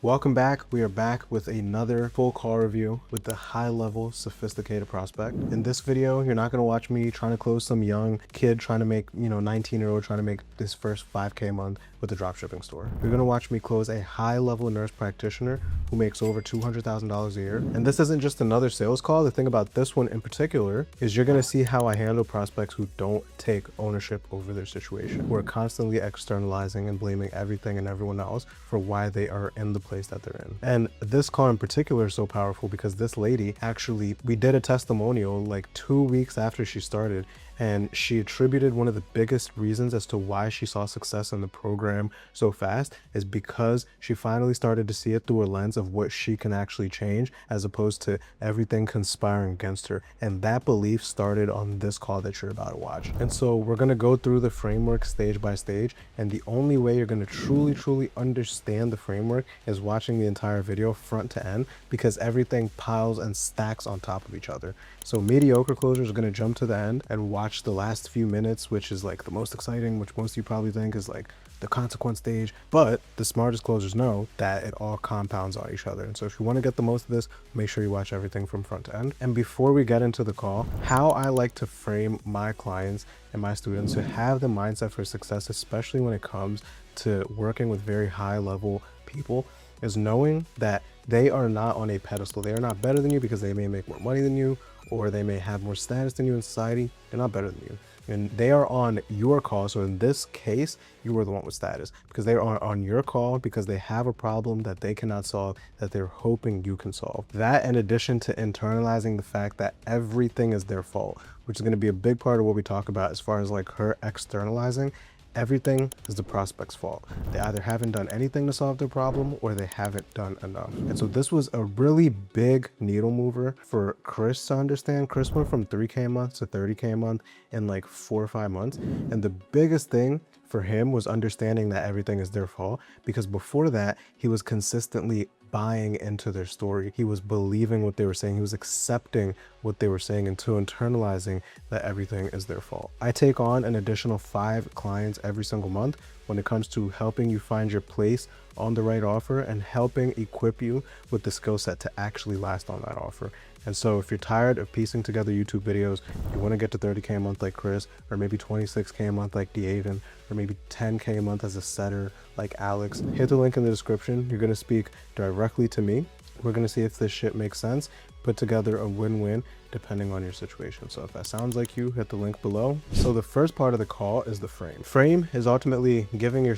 Welcome back. We are back with another full call review with the high-level sophisticated prospect. In this video, you're not going to watch me trying to close some young kid trying to make, 19-year-old trying to make this first 5K a month with a dropshipping store. You're going to watch me close a high-level nurse practitioner who makes over $200,000 a year. And this isn't just another sales call. The thing about this one in particular is you're going to see how I handle prospects who don't take ownership over their situation, who are constantly externalizing and blaming everything and everyone else for why they are in the place that they're in. And this call in particular is so powerful because this lady actually, we did a testimonial like 2 weeks after she started, and she attributed one of the biggest reasons as to why she saw success in the program so fast is because she finally started to see it through a lens of what she can actually change as opposed to everything conspiring against her. And that belief started on this call that you're about to watch. And so we're going to go through the framework stage by stage, and the only way you're going to truly understand the framework is watching the entire video front to end, because everything piles and stacks on top of each other. So mediocre closers are going to jump to the end and watch the last few minutes, which is like the most exciting, which most of you probably think is like the consequence stage, but the smartest closers know that it all compounds on each other. And so if you want to get the most of this, make sure you watch everything from front to end. And before we get into the call, how I like to frame my clients and my students to have the mindset for success, especially when it comes to working with very high level people, is knowing that they are not on a pedestal. They are not better than you because they may make more money than you, or they may have more status than you in society. They're not better than you. And they are on your call. So in this case, you are the one with status because they are on your call because they have a problem that they cannot solve, that they're hoping you can solve. That, in addition to internalizing the fact that everything is their fault, which is going to be a big part of what we talk about as far as like her externalizing. Everything is the prospect's fault. They either haven't done anything to solve their problem or they haven't done enough. And so this was a really big needle mover for Chris to understand. Chris went from 3K a month to 30K a month in like 4 or 5 months. And the biggest thing for him was understanding that everything is their fault, because before that, he was consistently buying into their story. He was believing what they were saying. He was accepting what they were saying until internalizing that everything is their fault. I take on an additional 5 clients every single month when it comes to helping you find your place on the right offer and helping equip you with the skill set to actually last on that offer. And so if you're tired of piecing together YouTube videos, you want to get to 30K a month like Chris, or maybe 26K a month like D'Aven, or maybe 10K a month as a setter like Alex, hit the link in the description. You're going to speak directly to me. We're going to see if this shit makes sense, put together a win-win depending on your situation. So if that sounds like you, hit the link below. So the first part of the call is the frame. Frame is ultimately giving your,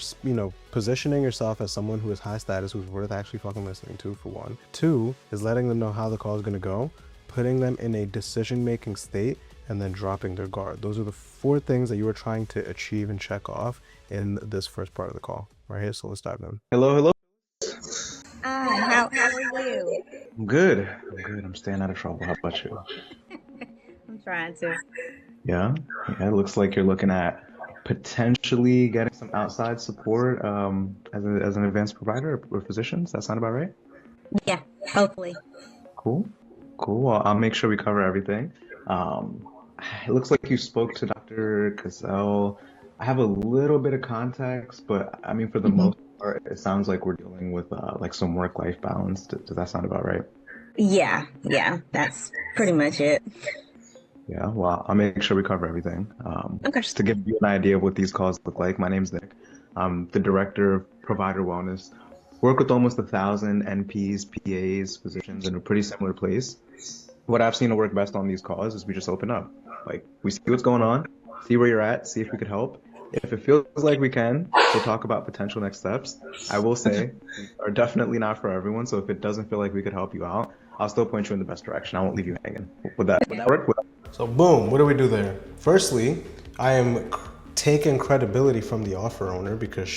positioning yourself as someone who is high status, who's worth actually fucking listening to, for one. 2 is letting them know how the call is going to go, putting them in a decision-making state, and then dropping their guard. Those are the 4 things that you are trying to achieve and check off in this first part of the call right here. So let's dive in. Hello. How are you? I'm good. I'm staying out of trouble. How about you? I'm trying to. Yeah. It looks like you're looking at potentially getting some outside support as an advanced provider or physician. Does that sound about right? Yeah, hopefully. Cool. Well, I'll make sure we cover everything. It looks like you spoke to Dr. Cazell. I have a little bit of context, but I mean, for the most part, it sounds like we're dealing with like some work-life balance. Does that sound about right? Yeah, that's pretty much it. Yeah, well, I'll make sure we cover everything. Okay. Just to give you an idea of what these calls look like, my name's Nick. I'm the director of provider wellness. Work with almost 1,000 NPs, PAs, physicians in a pretty similar place. What I've seen to work best on these calls is we just open up. Like, we see what's going on, see where you're at, see if we could help. If it feels like we can, we'll talk about potential next steps. I will say, are definitely not for everyone. So if it doesn't feel like we could help you out, I'll still point you in the best direction. I won't leave you hanging. Would that work? So boom, what do we do there? Firstly, I am taking credibility from the offer owner because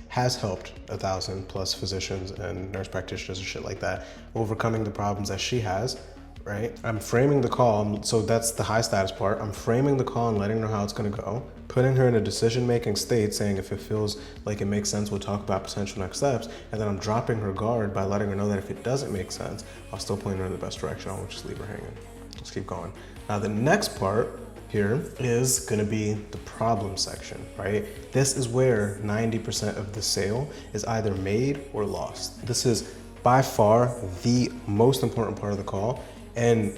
has helped 1,000 plus physicians and nurse practitioners and shit like that, overcoming the problems that she has, right? I'm framing the call, so that's the high status part. I'm framing the call and letting her know how it's gonna go, putting her in a decision-making state, saying if it feels like it makes sense, we'll talk about potential next steps, and then I'm dropping her guard by letting her know that if it doesn't make sense, I'll still point her in the best direction. I won't just leave her hanging. Let's keep going. Now the next part Here is going to be the problem section, right? This is where 90% of the sale is either made or lost. This is by far the most important part of the call. And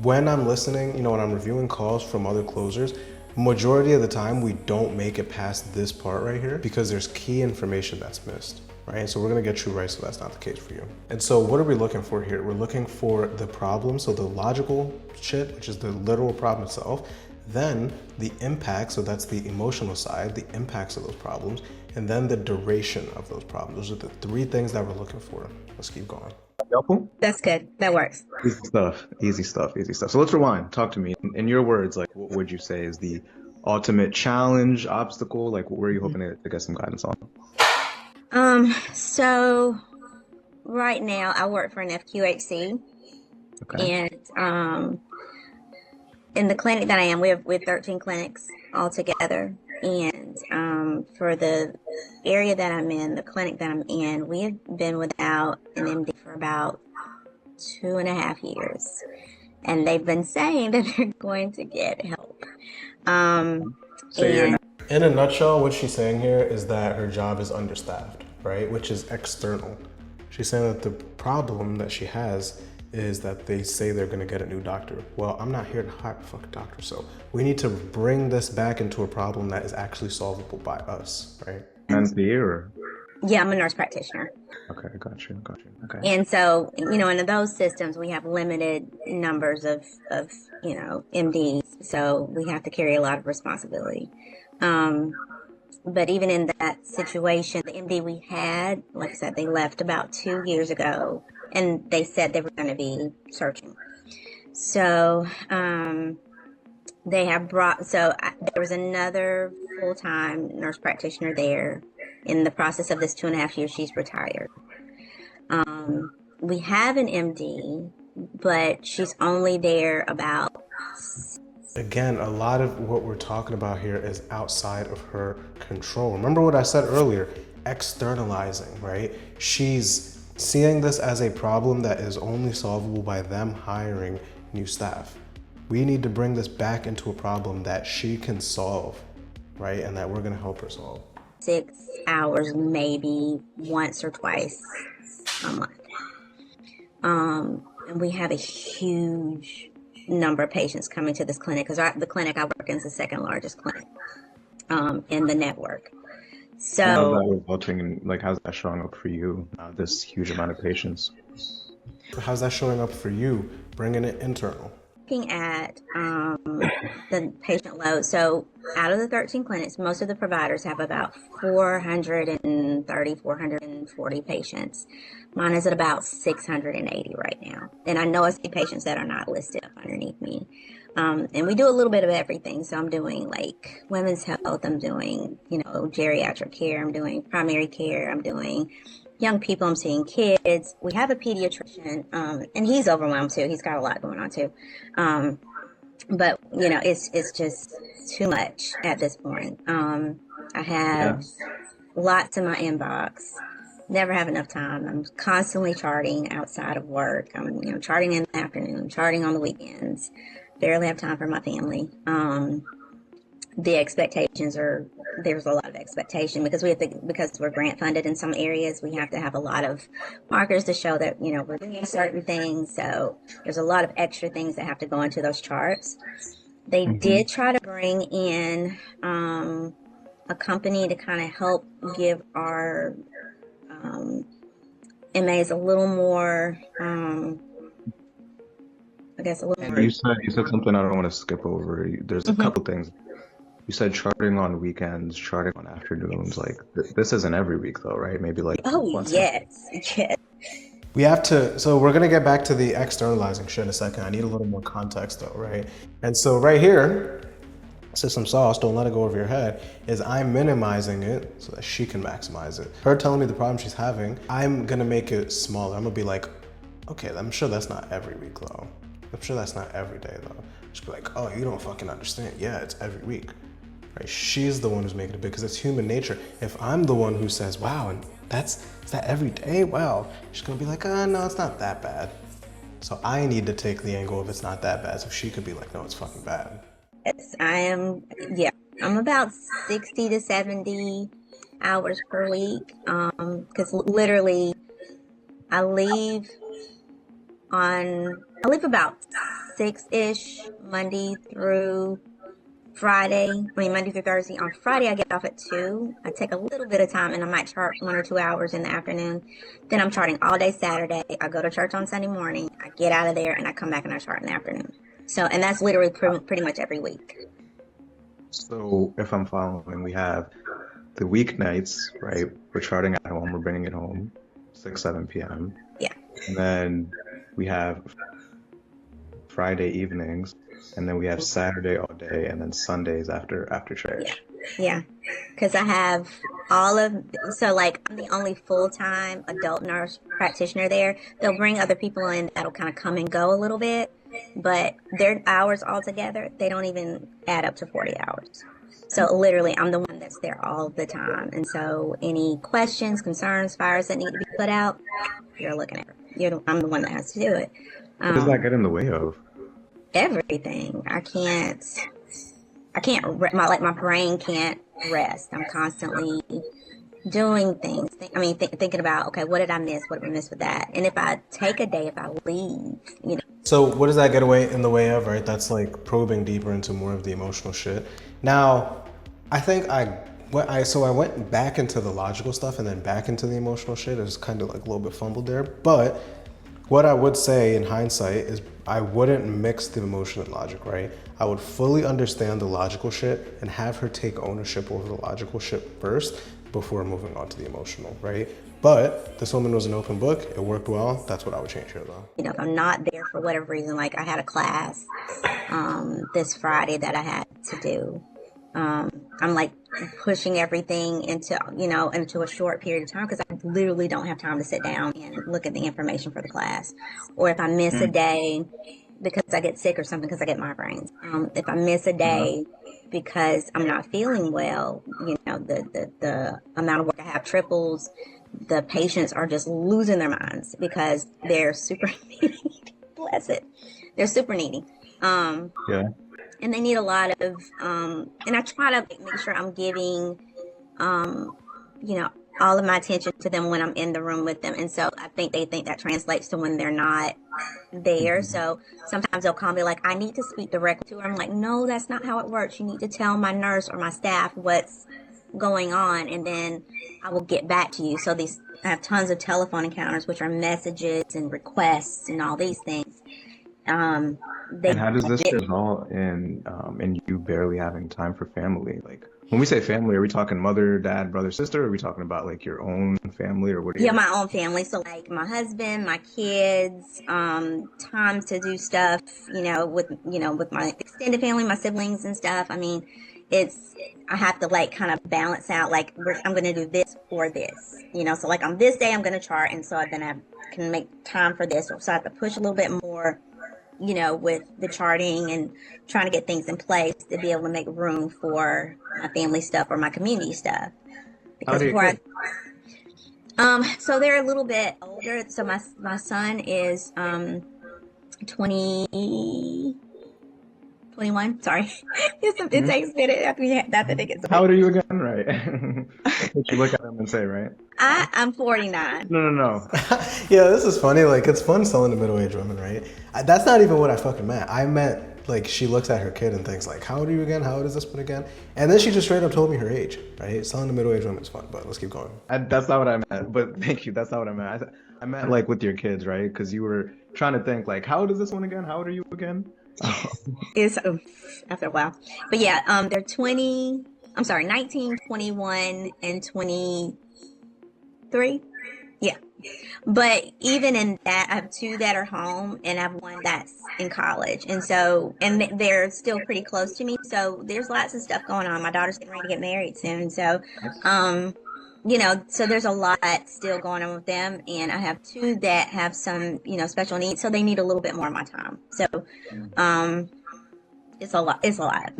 when I'm listening, you know, when I'm reviewing calls from other closers, majority of the time we don't make it past this part right here because there's key information that's missed. Right? So we're gonna get you right so that's not the case for you. And so what are we looking for here? We're looking for the problem, so the logical shit, which is the literal problem itself, then the impact, so that's the emotional side, the impacts of those problems, and then the duration of those problems. Those are the three things that we're looking for. Let's keep going. Helpful? That's good. That works. Easy stuff, easy stuff, easy stuff. So let's rewind. Talk to me. In your words, like, what would you say is the ultimate challenge, obstacle? Like, what were you hoping to get some guidance on? So right now I work for an FQHC, Okay. and in the clinic that I am, we have 13 clinics altogether. And for the area that I'm in, the clinic that I'm in, we have been without an MD for about 2.5 years. And they've been saying that they're going to get help. So you're In a nutshell, what she's saying here is that her job is understaffed, right? Which is external. She's saying that the problem that she has is that they say they're gonna get a new doctor. Well, I'm not here to hire a fucking doctor, so we need to bring this back into a problem that is actually solvable by us, right? NP or? Yeah, I'm a nurse practitioner. Okay, got you. Okay. And so, you know, in those systems, we have limited numbers of you know, MDs. So we have to carry a lot of responsibility. But even in that situation, the MD we had, like I said, they left about 2 years ago, and they said they were going to be searching. So they have there was another full-time nurse practitioner there. In the process of this 2.5 years, she's retired. We have an MD, but she's only there about. Again, a lot of what we're talking about here is outside of her control. Remember what I said earlier, externalizing, right? She's seeing this as a problem that is only solvable by them hiring new staff. We need to bring this back into a problem that she can solve, right? And that we're gonna help her solve. 6 hours, maybe once or twice a month. And we have a huge number of patients coming to this clinic because the clinic I work in is the second largest clinic in the network. So how's that resulting in, like, how's that showing up for you, this huge amount of patients? How's that showing up for you, bringing it internal? looking at the patient load, so out of the 13 clinics, most of the providers have about 430, 440 patients. Mine is at about 680 right now. And I know I see patients that are not listed up underneath me. And we do a little bit of everything. So I'm doing like women's health, I'm doing, geriatric care, I'm doing primary care, I'm doing young people, I'm seeing kids. We have a pediatrician, and he's overwhelmed too. He's got a lot going on too. But it's just too much at this point. I have lots in my inbox. Never have enough time. I'm constantly charting outside of work. I'm charting in the afternoon, charting on the weekends. Barely have time for my family. The expectations there's a lot of expectation because because we're grant funded in some areas, we have to have a lot of markers to show that, we're doing certain things. So there's a lot of extra things that have to go into those charts. They did try to bring in a company to kind of help give our MAs a little more, I guess a little more. You said something I don't want to skip over. There's a couple things. You said charting on weekends, charting on afternoons. Like this isn't every week though, right? Maybe like once. Yes. We have to, so we're gonna get back to the externalizing shit in a second. I need a little more context though, right? And so right here, system sauce, don't let it go over your head, is I'm minimizing it so that she can maximize it. Her telling me the problem she's having, I'm gonna make it smaller. I'm gonna be like, okay, I'm sure that's not every week though. I'm sure that's not every day though. She'll be like, oh, you don't fucking understand. Yeah, it's every week. Right? She's the one who's making it big because it's human nature. If I'm the one who says, wow, and is that every day? Wow. She's gonna be like, no, it's not that bad. So I need to take the angle of it's not that bad. So she could be like, no, it's fucking bad. Yes, I am. Yeah, I'm about 60 to 70 hours per week. Because literally, I leave I leave about 6-ish Monday through Friday. I mean, Monday through Thursday. On Friday, I get off at 2. I take a little bit of time and I might chart 1 or 2 hours in the afternoon. Then I'm charting all day Saturday. I go to church on Sunday morning. I get out of there and I come back and I chart in the afternoon. So, and that's literally pretty much every week. So if I'm following, we have the weeknights, right? We're charting at home, we're bringing it home, 6, 7 p.m. Yeah. And then we have Friday evenings, and then we have Saturday all day, and then Sundays after Yeah. church. Yeah. Because I have so like I'm the only full-time adult nurse practitioner there. They'll bring other people in that'll kind of come and go a little bit, but their hours altogether, they don't even add up to 40 hours. So literally, I'm the one that's there all the time. And so any questions, concerns, fires that need to be put out, you're looking at it. I'm the one that has to do it. What does that get in the way of? Everything. My brain can't rest. I'm constantly doing things. Thinking about, okay, what did I miss? What did we miss with that? And if I take a day, if I leave, So what does that get away in the way of, right? That's like probing deeper into more of the emotional shit. Now, I think I went back into the logical stuff and then back into the emotional shit. It was kind of like a little bit fumbled there. But what I would say in hindsight is I wouldn't mix the emotion and logic, right? I would fully understand the logical shit and have her take ownership over the logical shit first before moving on to the emotional, right? But this woman was an open book. It worked well. That's what I would change here, though. if I'm not there for whatever reason, like I had a class this Friday that I had to do. I'm like pushing everything into a short period of time because I literally don't have time to sit down and look at the information for the class. Or if I miss a day because I get sick or something because I get migraines. If I miss a day because I'm not feeling well, the amount of work I have triples. The patients are just losing their minds because they're super needy. Bless it. They're super needy. Yeah. And they need a lot of, and I try to make sure I'm giving, all of my attention to them when I'm in the room with them. And so I think they think that translates to when they're not there. So sometimes they'll call me like, I need to speak directly to her. I'm like, no, that's not how it works. You need to tell my nurse or my staff what's going on, and then I will get back to you. So I have tons of telephone encounters, which are messages and requests and all these things. And how does this result in you barely having time for family? Like when we say family, are we talking mother, dad, brother, sister? Or are we talking about like your own family, or what? Yeah, my own family. So like my husband, my kids, time to do stuff, with my extended family, my siblings and stuff. I mean, I have to like kind of balance out like I'm going to do this or this, so like on this day I'm going to chart, and so then I can make time for this. So I have to push a little bit more, with the charting and trying to get things in place to be able to make room for my family stuff or my community stuff. Because so they're a little bit older. So my son is 21. Sorry, it takes a minute after they get. How old are you again? Right. What you look at them and say, right? I'm 49. No. Yeah, this is funny. Like, it's fun selling to middle-aged women, right? That's not even what I fucking meant. I meant, like, she looks at her kid and thinks, like, how old are you again? How old is this one again? And then she just straight up told me her age, right? Selling to middle-aged women is fun, but let's keep going. That's not what I meant, but thank you. That's not what I meant. I meant, like, with your kids, right? Because you were trying to think, like, how old is this one again? How old are you again? It's after a while. But yeah, they're 19, 21, and 23. Yeah. But even in that, I have 2 that are home and I have 1 that's in college. And so, and they're still pretty close to me. So there's lots of stuff going on. My daughter's getting ready to get married soon. So, so there's a lot still going on with them. And I have 2 that have some, special needs. So they need a little bit more of my time. So, it's a lot. It's a lot.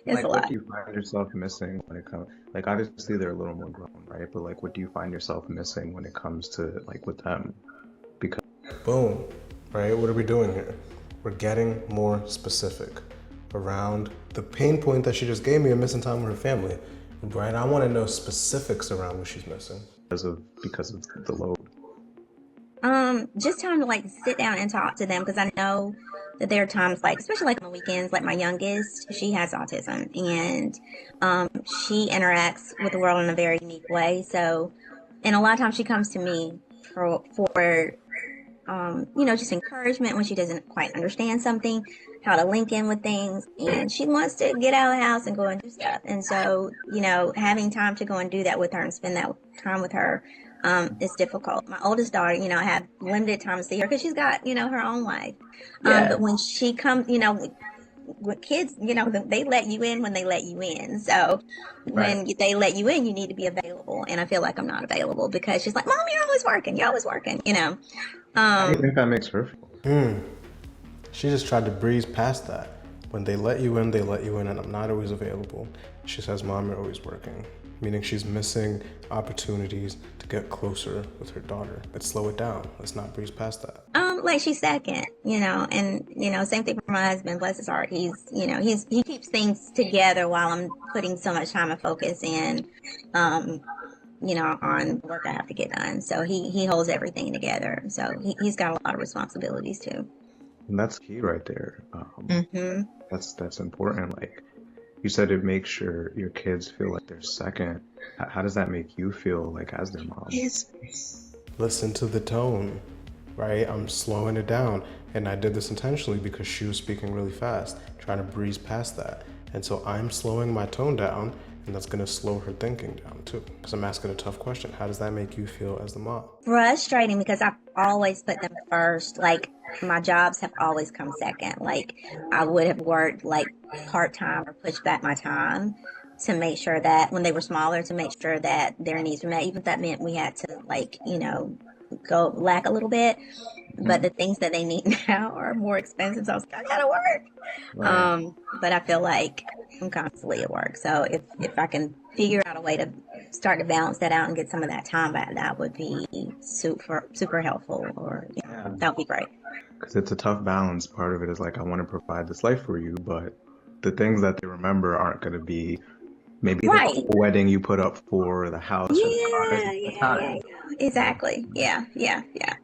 It's a lot. What do you find yourself missing when it comes, like, obviously they're a little more grown, right? But like, what do you find yourself missing when it comes to like with them? Because Boom, right? What are we doing here? We're getting more specific. around the pain point that she just gave me of missing time with her family, right? I want to know specifics around what she's missing. Because of the load. Just time to like sit down and talk to them because I know that there are times like, especially like on the weekends, like my youngest, she has autism and she interacts with the world in a very unique way. So, and a lot of times she comes to me for just encouragement when she doesn't quite understand something, how to link in with things, and she wants to get out of the house and go and do stuff. And so, having time to go and do that with her and spend that time with her is difficult. My oldest daughter, I have limited time to see her because she's got, her own life. But when she comes, with kids, they let you in when they let you in. So when they let you in, you need to be available. And I feel like I'm not available because she's like, Mom, you're always working. You're always working, How do you think that makes her feel? She just tried to breeze past that. When they let you in, and I'm not always available. She says, Mom, you're always working. Meaning she's missing opportunities to get closer with her daughter. Let's slow it down. Let's not breeze past that. Like she's second, and, same thing for my husband, bless his heart. He keeps things together while I'm putting so much time and focus in, on work I have to get done. So he holds everything together. So he's got a lot of responsibilities too. And that's key right there. That's important. Like you said, it makes sure your kids feel like they're second. How does that make you feel like as their mom? Listen to the tone, right? I'm slowing it down. And I did this intentionally because she was speaking really fast, trying to breeze past that. And so I'm slowing my tone down, and that's going to slow her thinking down too. Because I'm asking a tough question. How does that make you feel as the mom? Frustrating because I've always put them first. Like my jobs have always come second. Like I would have worked like part-time or pushed back my time to make sure that when they were smaller, to make sure that their needs were met, even if that meant we had to go lack a little bit. But the things that they need now are more expensive. So I was like, I gotta work. Right. But I feel like I'm constantly at work. So if I can figure out a way to start to balance that out and get some of that time back, that would be super helpful. Or that would be great. Because it's a tough balance. Part of it is like, I want to provide this life for you, but the things that they remember aren't going to be maybe the wedding you put up for, the house. Yeah. Exactly. Yeah.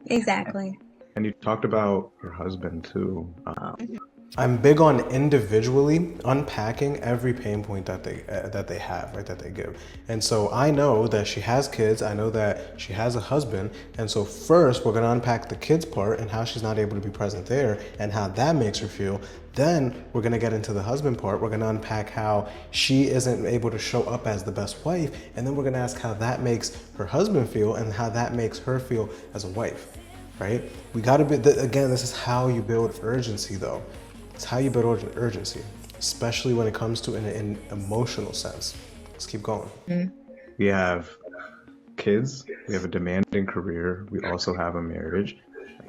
Exactly. And you talked about your husband too. I'm big on individually unpacking every pain point that they have, right, that they give. And so I know that she has kids. I know that she has a husband. And so first we're going to unpack the kids part and how she's not able to be present there and how that makes her feel. Then we're going to get into the husband part. We're going to unpack how she isn't able to show up as the best wife. And then we're going to ask how that makes her husband feel and how that makes her feel as a wife, right? We got to be, again, this is how you build urgency though. It's how you build urgency, especially when it comes to an emotional sense. Let's keep going. We have kids. We have a demanding career. We also have a marriage.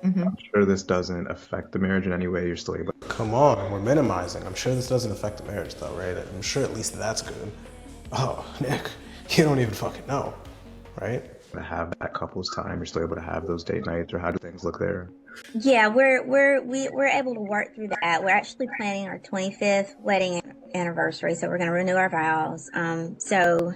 I'm sure this doesn't affect the marriage in any way. You're still able. Come on, we're minimizing. I'm sure this doesn't affect the marriage though, right? I'm sure at least that's good. Oh, Nick, you don't even fucking know, right? To have that couple's time. You're still able to have those date nights, or how do things look there? Yeah, we're able to work through that. We're actually planning our 25th wedding anniversary, so we're going to renew our vows. So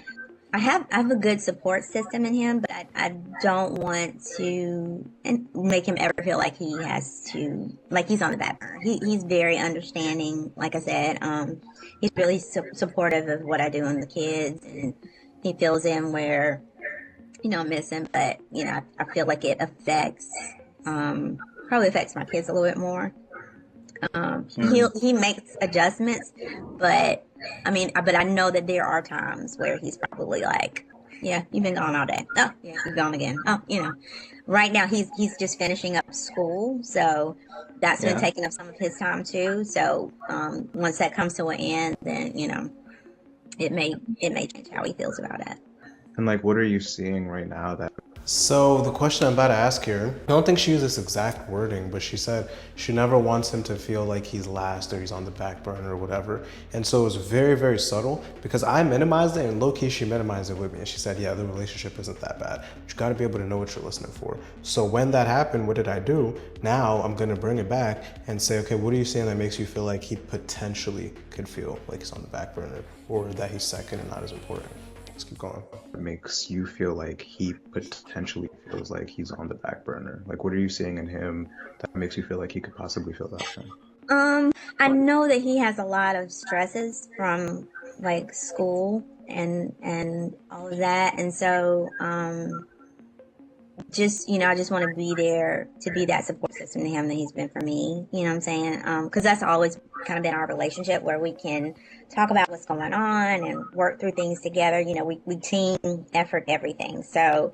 I have a good support system in him, but I don't want to make him ever feel like he has to, like he's on the back burner. He's very understanding. Like I said, he's really supportive of what I do on the kids, and he fills in where I miss him. But I feel like it affects. Probably affects my kids a little bit more. He makes adjustments, but I know that there are times where he's probably like, yeah, you've been gone all day. Oh, yeah, you've gone again. Oh, right now he's just finishing up school, so that's been taking up some of his time too. So once that comes to an end, then it may change how he feels about it. And like, what are you seeing right now that So the question I'm about to ask here, I don't think she used this exact wording, but she said she never wants him to feel like he's last or he's on the back burner or whatever. And so it was very, very subtle because I minimized it and low key she minimized it with me. And she said, yeah, the relationship isn't that bad. But you gotta be able to know what you're listening for. So when that happened, what did I do? Now I'm gonna bring it back and say, okay, what are you saying that makes you feel like he potentially could feel like he's on the back burner or that he's second and not as important? Let's keep going. It makes you feel like he potentially feels like he's on the back burner. Like, what are you seeing in him that makes you feel like he could possibly feel that way? I know that he has a lot of stresses from like school and all of that, and so just I just want to be there to be that support system to him that he's been for me. You know what I'm saying? Because that's always kind of been our relationship where we can talk about what's going on and work through things together. We team effort everything. So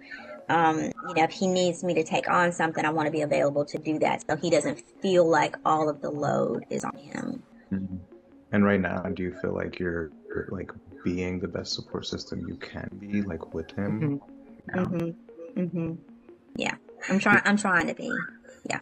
if he needs me to take on something, I want to be available to do that, so he doesn't feel like all of the load is on him. Mhm. And right now, do you feel like you're like being the best support system you can be, like with him now? Yeah, I'm trying to be. Yeah.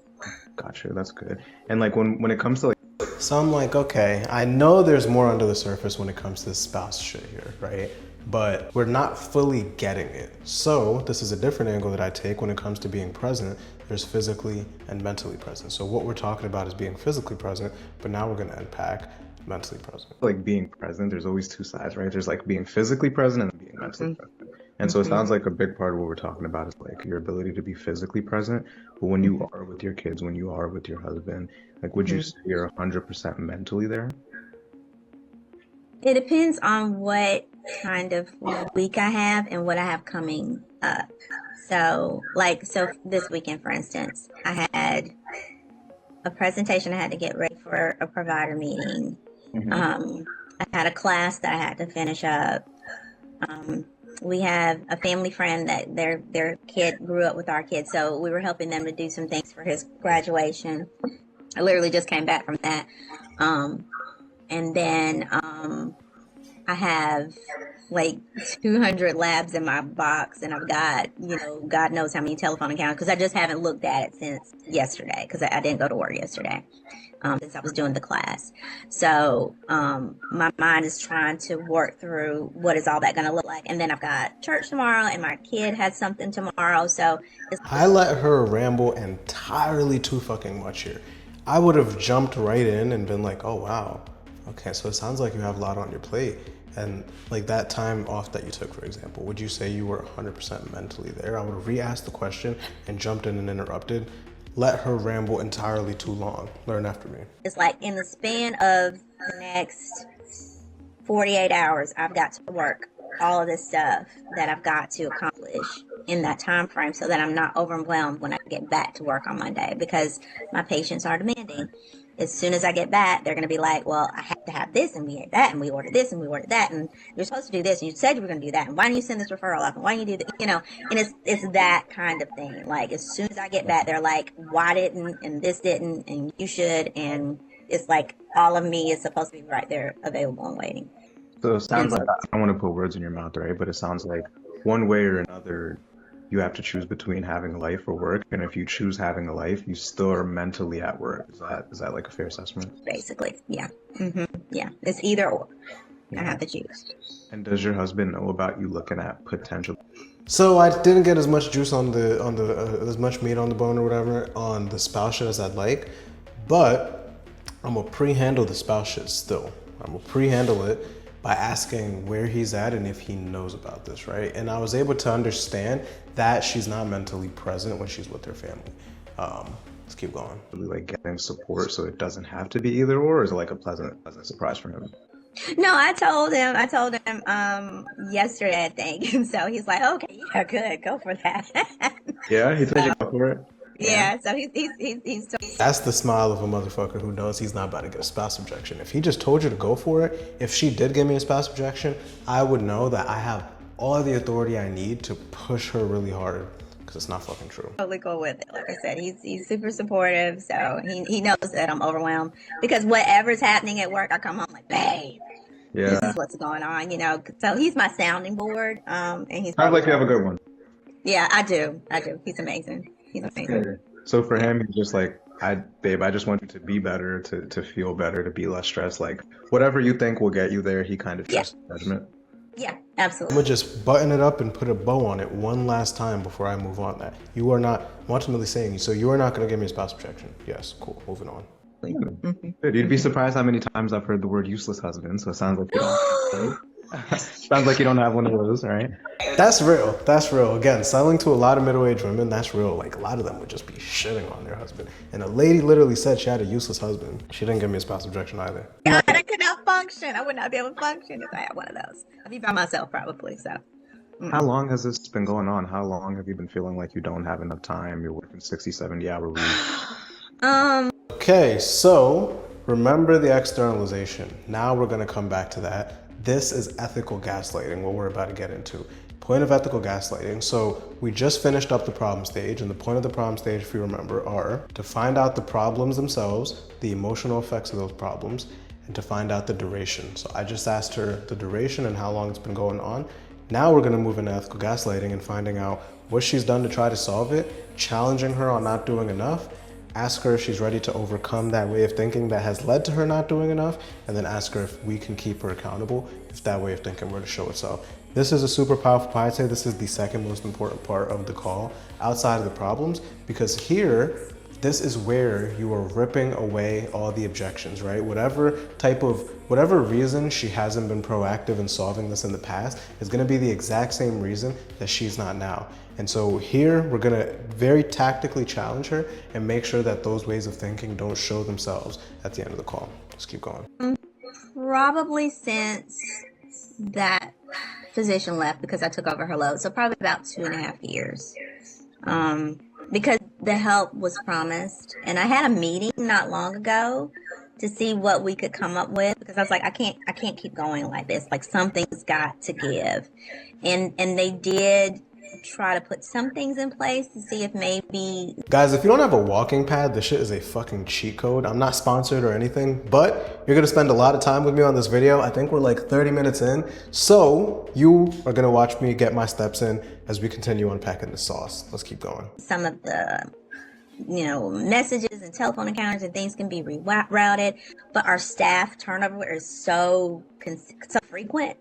Gotcha, that's good. And like when it comes to like, So I'm like, okay, I know there's more under the surface when it comes to this spouse shit here, right? But we're not fully getting it. So this is a different angle that I take when it comes to being present. There's physically and mentally present. So what we're talking about is being physically present, but now we're gonna unpack mentally present. like being present, there's always two sides, right? There's like being physically present and being mentally present. And so it sounds like a big part of what we're talking about is like your ability to be physically present. But when you are with your kids, when you are with your husband, like would you say you're 100% mentally there? It depends on what kind of week I have and what I have coming up. So this weekend, for instance, I had a presentation I had to get ready for a provider meeting. I had a class that I had to finish up. We have a family friend that their kid grew up with our kid, so we were helping them to do some things for his graduation. I literally just came back from that. And then I have like 200 labs in my box, and I've got, God knows how many telephone accounts, because I just haven't looked at it since yesterday, because I didn't go to work yesterday, since I was doing the class. So my mind is trying to work through what is all that going to look like. And then I've got church tomorrow, and my kid has something tomorrow. So I let her ramble entirely too fucking much here. I would have jumped right in and been like, oh wow, okay, so it sounds like you have a lot on your plate. And like that time off that you took, for example, would you say you were 100% mentally there? I would have re-asked the question and jumped in and interrupted. Let her ramble entirely too long. Learn after me. it's like in the span of the next 48 hours, I've got to work all of this stuff that I've got to accomplish in that time frame, so that I'm not overwhelmed when I get back to work on Monday, because my patients are demanding. As soon as I get back, they're going to be like, well, I have to have this, and we had that, and we ordered this, and we ordered that, and you're supposed to do this, and you said you were going to do that, and why don't you send this referral off, and why don't you do that, and it's that kind of thing. Like, as soon as I get back, they're like, why didn't, and this didn't, and you should, and it's like all of me is supposed to be right there available and waiting. So it sounds like, I don't want to put words in your mouth, right? But it sounds like one way or another, you have to choose between having a life or work. And if you choose having a life, you still are mentally at work. Is that like a fair assessment? Basically, yeah. Yeah, it's either or. I have to choose. And does your husband know about you looking at potential? So I didn't get as much juice on the as much meat on the bone or whatever on the spouse shit as I'd like, but I'm gonna pre-handle the spouse shit still. I'm gonna pre-handle it by asking where he's at and if he knows about this, right? And I was able to understand that she's not mentally present when she's with her family. Let's keep going. Really like getting support so it doesn't have to be either or is it like a pleasant surprise for him? No, I told him yesterday, I think. And so he's like, okay, yeah, good, go for that. Yeah, he told you to go for it? Yeah, so he's That's the smile of a motherfucker who knows he's not about to get a spouse objection. If he just told you to go for it, if she did give me a spouse objection, I would know that I have all the authority I need to push her really hard, because it's not fucking true. totally cool with it. Like I said, he's super supportive, so he knows that I'm overwhelmed, because whatever's happening at work, I come home like, babe, this Yeah. is what's going on, So he's my sounding board, and he's Sounds like you have a good one. Yeah, I do. I do. He's amazing. He's That's amazing. good. So for Yeah. him, he's just like, babe, I just want you to be better, to feel better, to be less stressed. Like whatever you think will get you there, he kind of Yeah. trusts judgment. Yeah, I'm gonna absolutely. just button it up and put a bow on it one last time before I move on. That you are not I'm ultimately saying, so you are not gonna give me a spouse protection. Yes, cool. Moving on. Yeah. Hmm. Good. You'd be surprised how many times I've heard the word useless husband. So it sounds like you don't have one of those. Sounds like you don't have one of those, right? That's real. That's real. Again, selling to a lot of middle-aged women, that's real. Like a lot of them would just be shitting on their husband. And a lady literally said she had a useless husband. She didn't give me a spouse objection either. God, I could not function. I would not be able to function if I had one of those. I'd be by myself probably. So, How mm-mm. long has this been going on? How long have you been feeling like you don't have enough time? You're working 60, 70-hour weeks. um, Okay, so remember the externalization. Now we're gonna come back to that. This is ethical gaslighting, what we're about to get into. Point of ethical gaslighting. So we just finished up the problem stage, and the point of the problem stage, if you remember, are to find out the problems themselves, the emotional effects of those problems, and to find out the duration. So I just asked her the duration and how long it's been going on. Now we're gonna move into ethical gaslighting and finding out what she's done to try to solve it, challenging her on not doing enough, ask her if she's ready to overcome that way of thinking that has led to her not doing enough, and then ask her if we can keep her accountable if that way of thinking were to show itself. This is a super powerful part. I'd say this is the second most important part of the call outside of the problems, because here, this is where you are ripping away all the objections, right? Whatever reason she hasn't been proactive in solving this in the past is gonna be the exact same reason that she's not now. And so here, we're gonna very tactically challenge her and make sure that those ways of thinking don't show themselves at the end of the call. Let's keep going. probably since that physician left because I took over her load. So probably about 2.5 years. Um, because the help was promised, and I had a meeting not long ago to see what we could come up with because I was like, I can't keep going like this. Like something's got to give, and they did try to put some things in place to see if maybe. Guys, if you don't have a walking pad, this shit is a fucking cheat code. I'm not sponsored or anything, but you're gonna spend a lot of time with me on this video. I think we're like 30 minutes in. So you are gonna watch me get my steps in as we continue unpacking the sauce. Let's keep going. Some of the messages and telephone encounters and things can be rerouted, but our staff turnover is so frequent.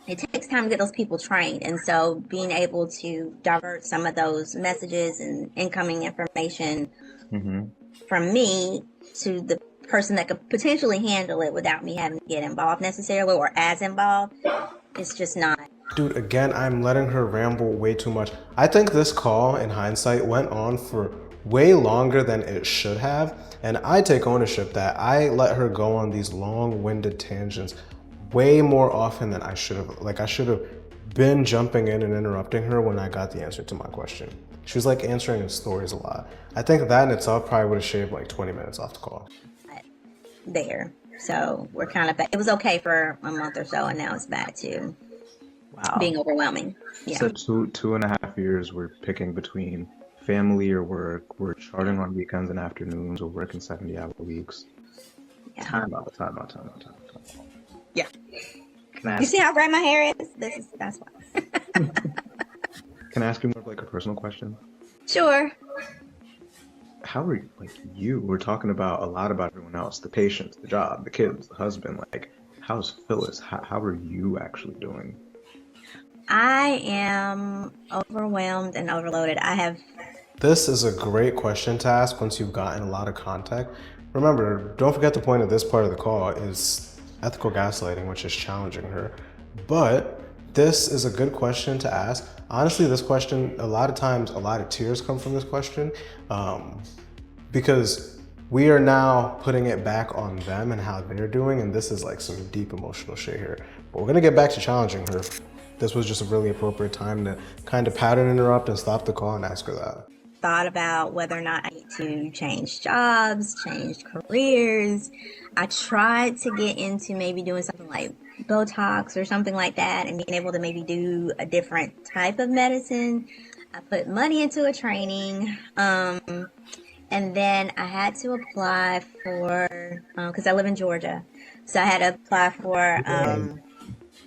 It takes time to get those people trained, and so being able to divert some of those messages and incoming information Mm-hmm. from me to the person that could potentially handle it without me having to get involved necessarily or as involved, it's just not. Dude, again, I'm letting her ramble way too much. I think this call, in hindsight, went on for way longer than it should have. And I take ownership that I let her go on these long-winded tangents way more often than I should have. Like, I should have been jumping in and interrupting her when I got the answer to my question. She was like answering in stories a lot. I think that in itself probably would have shaved like 20 minutes off the call. There. So we're kind of back. It was okay for a month or so, and now it's back to being overwhelming. Yeah. So 2.5 years, we're picking between family or work. We're charting on weekends and afternoons. We're working 70-hour weeks. Yeah. Time out. Yeah. Can I You ask, see how bright my hair is? That's why. can I ask you more of like a personal question? Sure. How are you, we're talking about a lot about everyone else, the patients, the job, the kids, the husband. Like, how's Phyllis? How are you actually doing? I am overwhelmed and overloaded. This is a great question to ask once you've gotten a lot of contact. Remember, don't forget the point of this part of the call is ethical gaslighting, which is challenging her. But this is a good question to ask. Honestly, this question, a lot of times, a lot of tears come from this question because we are now putting it back on them and how they're doing, and this is like some deep emotional shit here. But we're gonna get back to challenging her. This was just a really appropriate time to kind of pattern interrupt and stop the call and ask her that. Thought about whether or not I need to change jobs, change careers. I tried to get into maybe doing something like Botox or something like that and being able to maybe do a different type of medicine. I put money into a training. And then I had to apply for, because I live in Georgia. So I had to apply for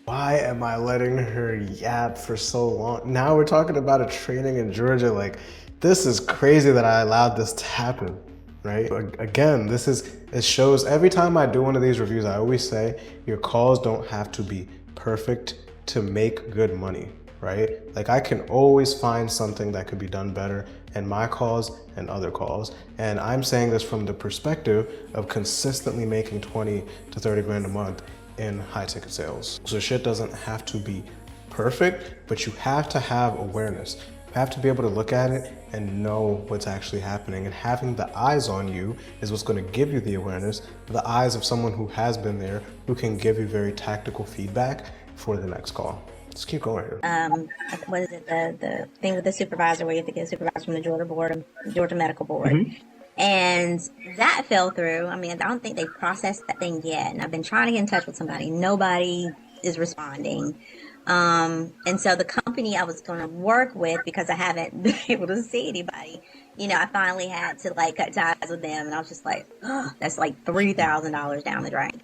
Why am I letting her yap for so long? Now we're talking about a training in Georgia. Like, this is crazy that I allowed this to happen, right? Again, it shows every time I do one of these reviews, I always say your calls don't have to be perfect to make good money, right? Like, I can always find something that could be done better in my calls and other calls. And I'm saying this from the perspective of consistently making 20 to 30 grand a month in high ticket sales. So shit doesn't have to be perfect, but you have to have awareness. You have to be able to look at it and know what's actually happening. And having the eyes on you is what's going to give you the awareness, the eyes of someone who has been there, who can give you very tactical feedback for the next call. Let's keep going here. What is it? The thing with the supervisor where you have to get a supervisor from the Georgia Medical Board. And that fell through. I mean, I don't think they processed that thing yet. And I've been trying to get in touch with somebody. Nobody is responding. And so the company I was going to work with, because I haven't been able to see anybody, I finally had to like cut ties with them. And I was just like, oh, that's like $3,000 down the drain.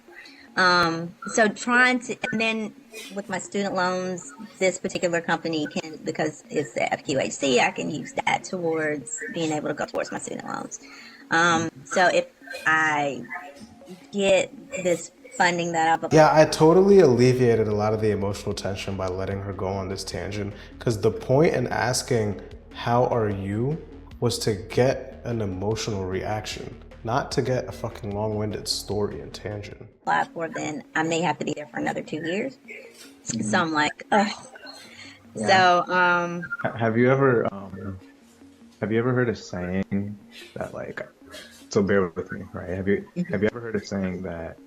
So and then with my student loans, this particular company because it's the FQHC, I can use that towards being able to go towards my student loans. So if I get this funding that I've... Yeah, I totally alleviated a lot of the emotional tension by letting her go on this tangent, because the point in asking, how are you, was to get an emotional reaction, not to get a fucking long-winded story and tangent. For then I may have to be there for another 2 years. So I'm like, ugh. Yeah. So have you ever heard a saying that, like, so bear with me, right? Have you ever heard a saying that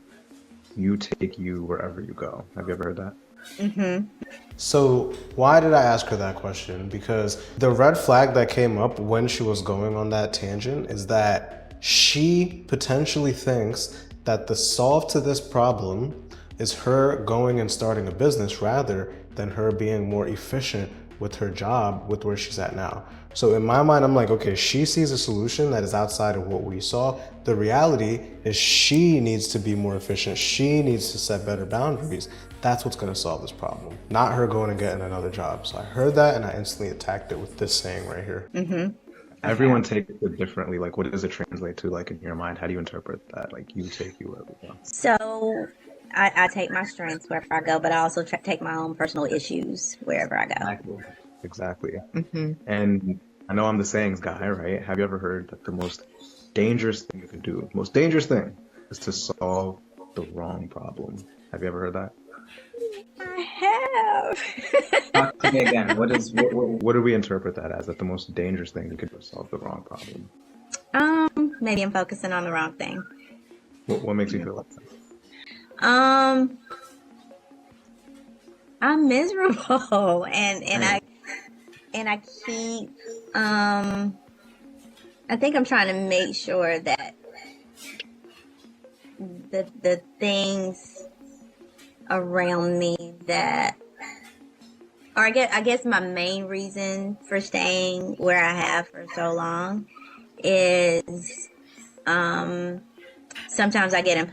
you take you wherever you go? Have you ever heard that? So why did I ask her that question? Because the red flag that came up when she was going on that tangent is that she potentially thinks that the solve to this problem is her going and starting a business rather than her being more efficient with her job with where she's at now. So in my mind, I'm like, okay, she sees a solution that is outside of what we saw. The reality is she needs to be more efficient. She needs to set better boundaries. That's what's gonna solve this problem, not her going and getting another job. So I heard that and I instantly attacked it with this saying right here. Everyone takes it differently. Like, what does it translate to, like, in your mind? How do you interpret that? Like, you take you wherever you go. So I take my strengths wherever I go, but I also take my own personal issues wherever I go. Exactly. And I know I'm the sayings guy, right? Have you ever heard that the most dangerous thing you can do, most dangerous thing, is to solve the wrong problem? Have you ever heard that? I have. Talk to me again. What do we interpret that as? That the most dangerous thing you can do is solve the wrong problem? Maybe I'm focusing on the wrong thing. What makes you feel like that? I'm miserable, and I keep I think I'm trying to make sure that the things around me that, or I guess my main reason for staying where I have for so long is sometimes I get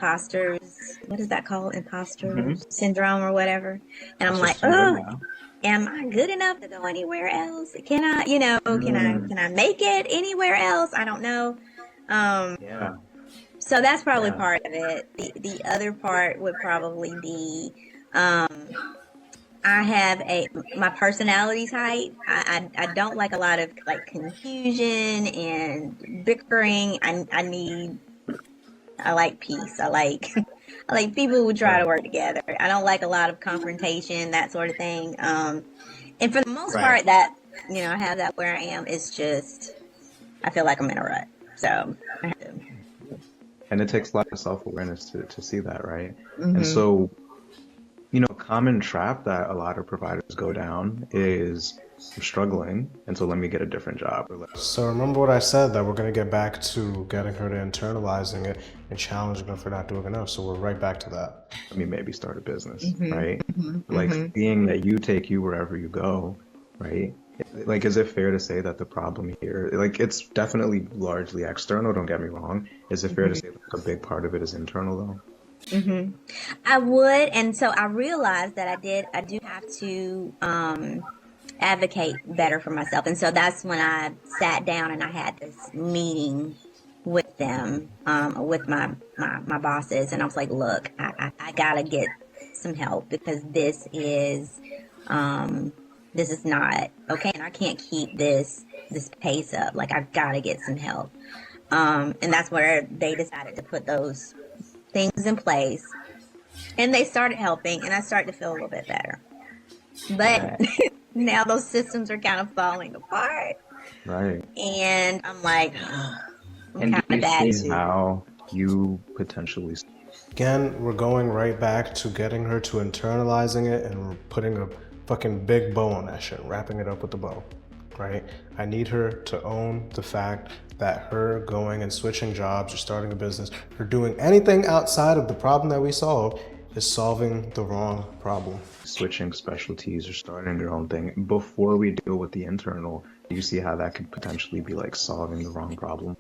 what is that called? Imposter syndrome or whatever. And I'm like, oh, am I good enough to go anywhere else? Can I, can I make it anywhere else? I don't know. Yeah. So that's probably part of it. The other part would probably be, I have my personality type. I don't like a lot of like confusion and bickering. I like peace. I like people who try to work together. I don't like a lot of confrontation, that sort of thing. And for the most part, that I have that where I am. It's just I feel like I'm in a rut. So I have to. And it takes a lot of self-awareness to see that, right? And so, common trap that a lot of providers go down is, I'm struggling, and so let me get a different job. So remember what I said, that we're going to get back to getting her to internalizing it and challenging her for not doing enough. So we're right back to that. Let me maybe start a business, right? Like, being that you take you wherever you go, right? Like, is it fair to say that the problem here, like, it's definitely largely external, don't get me wrong. Is it fair to say that a big part of it is internal, though? I would, and so I realized that I do have to advocate better for myself, and so that's when I sat down and I had this meeting with them, with my bosses, and I was like, look, I gotta get some help because this is not okay, and I can't keep this pace up. Like I've got to get some help, and that's where they decided to put those things in place, and they started helping, and I started to feel a little bit better. But Right. now those systems are kind of falling apart, Right. and I'm like, I'm And kind do of you bad see too. how you potentially Again, we're going right back to getting her to internalizing it and we're putting a fucking big bow on that shit, wrapping it up with the bow, right? I need her to own the fact that her going and switching jobs or starting a business or doing anything outside of the problem that we solved is solving the wrong problem. switching specialties or starting your own thing before we deal with the internal? Do you see how that could potentially be like solving the wrong problem?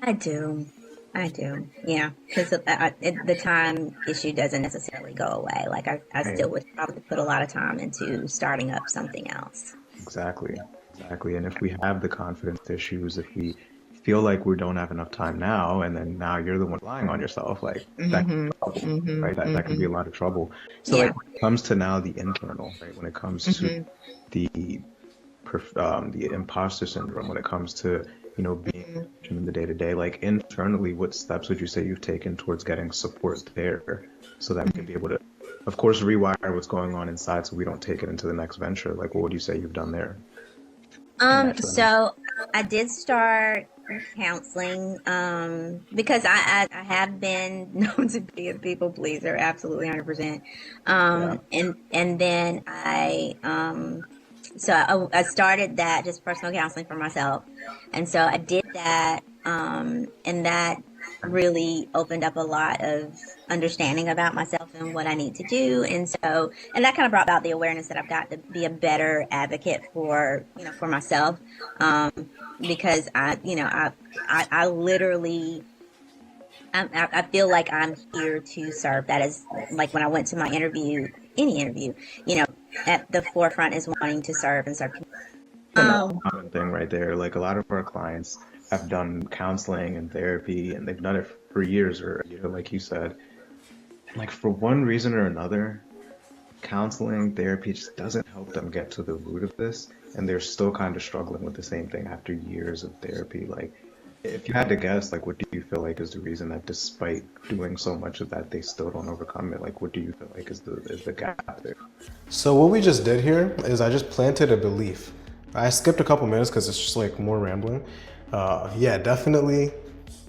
I do. I do. Yeah. Because the time issue doesn't necessarily go away. Like, I Right. still would probably put a lot of time into starting up something else. Exactly. Exactly. And if we have the confidence issues, if we feel like we don't have enough time now, and then now you're the one relying on yourself, like that could be trouble, right? That can be a lot of trouble. So Yeah. like when it comes to now the internal, right? When it comes to the the imposter syndrome, when it comes to, being in the day to day, like internally, what steps would you say you've taken towards getting support there so that we can be able to, of course, rewire what's going on inside so we don't take it into the next venture? Like, what would you say you've done there in that journey? So I did start counseling, because I have been known to be a people pleaser, absolutely 100%. Yeah. And then I started that just personal counseling for myself. And so I did that, and that really opened up a lot of understanding about myself and what I need to do. And that kind of brought about the awareness that I've got to be a better advocate for, for myself. Um, because I literally, I feel like I'm here to serve. That is like when I went to my interview, any interview, you know, at the forefront is wanting to serve and serve. Another Um, common thing right there. Like a lot of our clients have done counseling and therapy, and they've done it for years or a year, like you said. And like for one reason or another, counseling, therapy just doesn't help them get to the root of this, and they're still kind of struggling with the same thing after years of therapy. Like, if you had to guess, like, what do you feel like is the reason that despite doing so much of that, they still don't overcome it? Like, what do you feel like is the gap there? So what we just did here is I just planted a belief. I skipped a couple minutes because it's just like more rambling. Yeah, definitely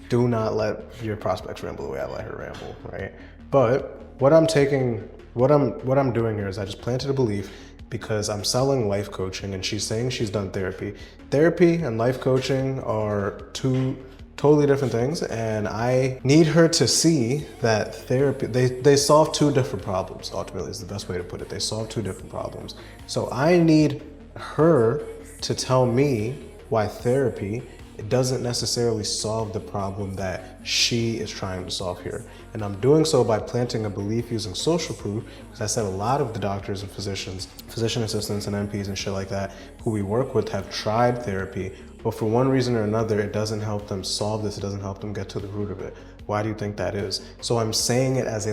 do not let your prospects ramble the way I let her ramble, right? But what I'm doing here is I just planted a belief because I'm selling life coaching and she's saying she's done therapy. Therapy and life coaching are two totally different things, and I need her to see that therapy, they solve two different problems. Ultimately is the best way to put it. They solve two different problems. So I need her to tell me why therapy, it doesn't necessarily solve the problem that she is trying to solve here. And I'm doing so by planting a belief using social proof, because I said a lot of the doctors and physicians, physician assistants and NPs and shit like that, who we work with have tried therapy, but for one reason or another, it doesn't help them solve this. It doesn't help them get to the root of it. Why do you think that is? So I'm saying it as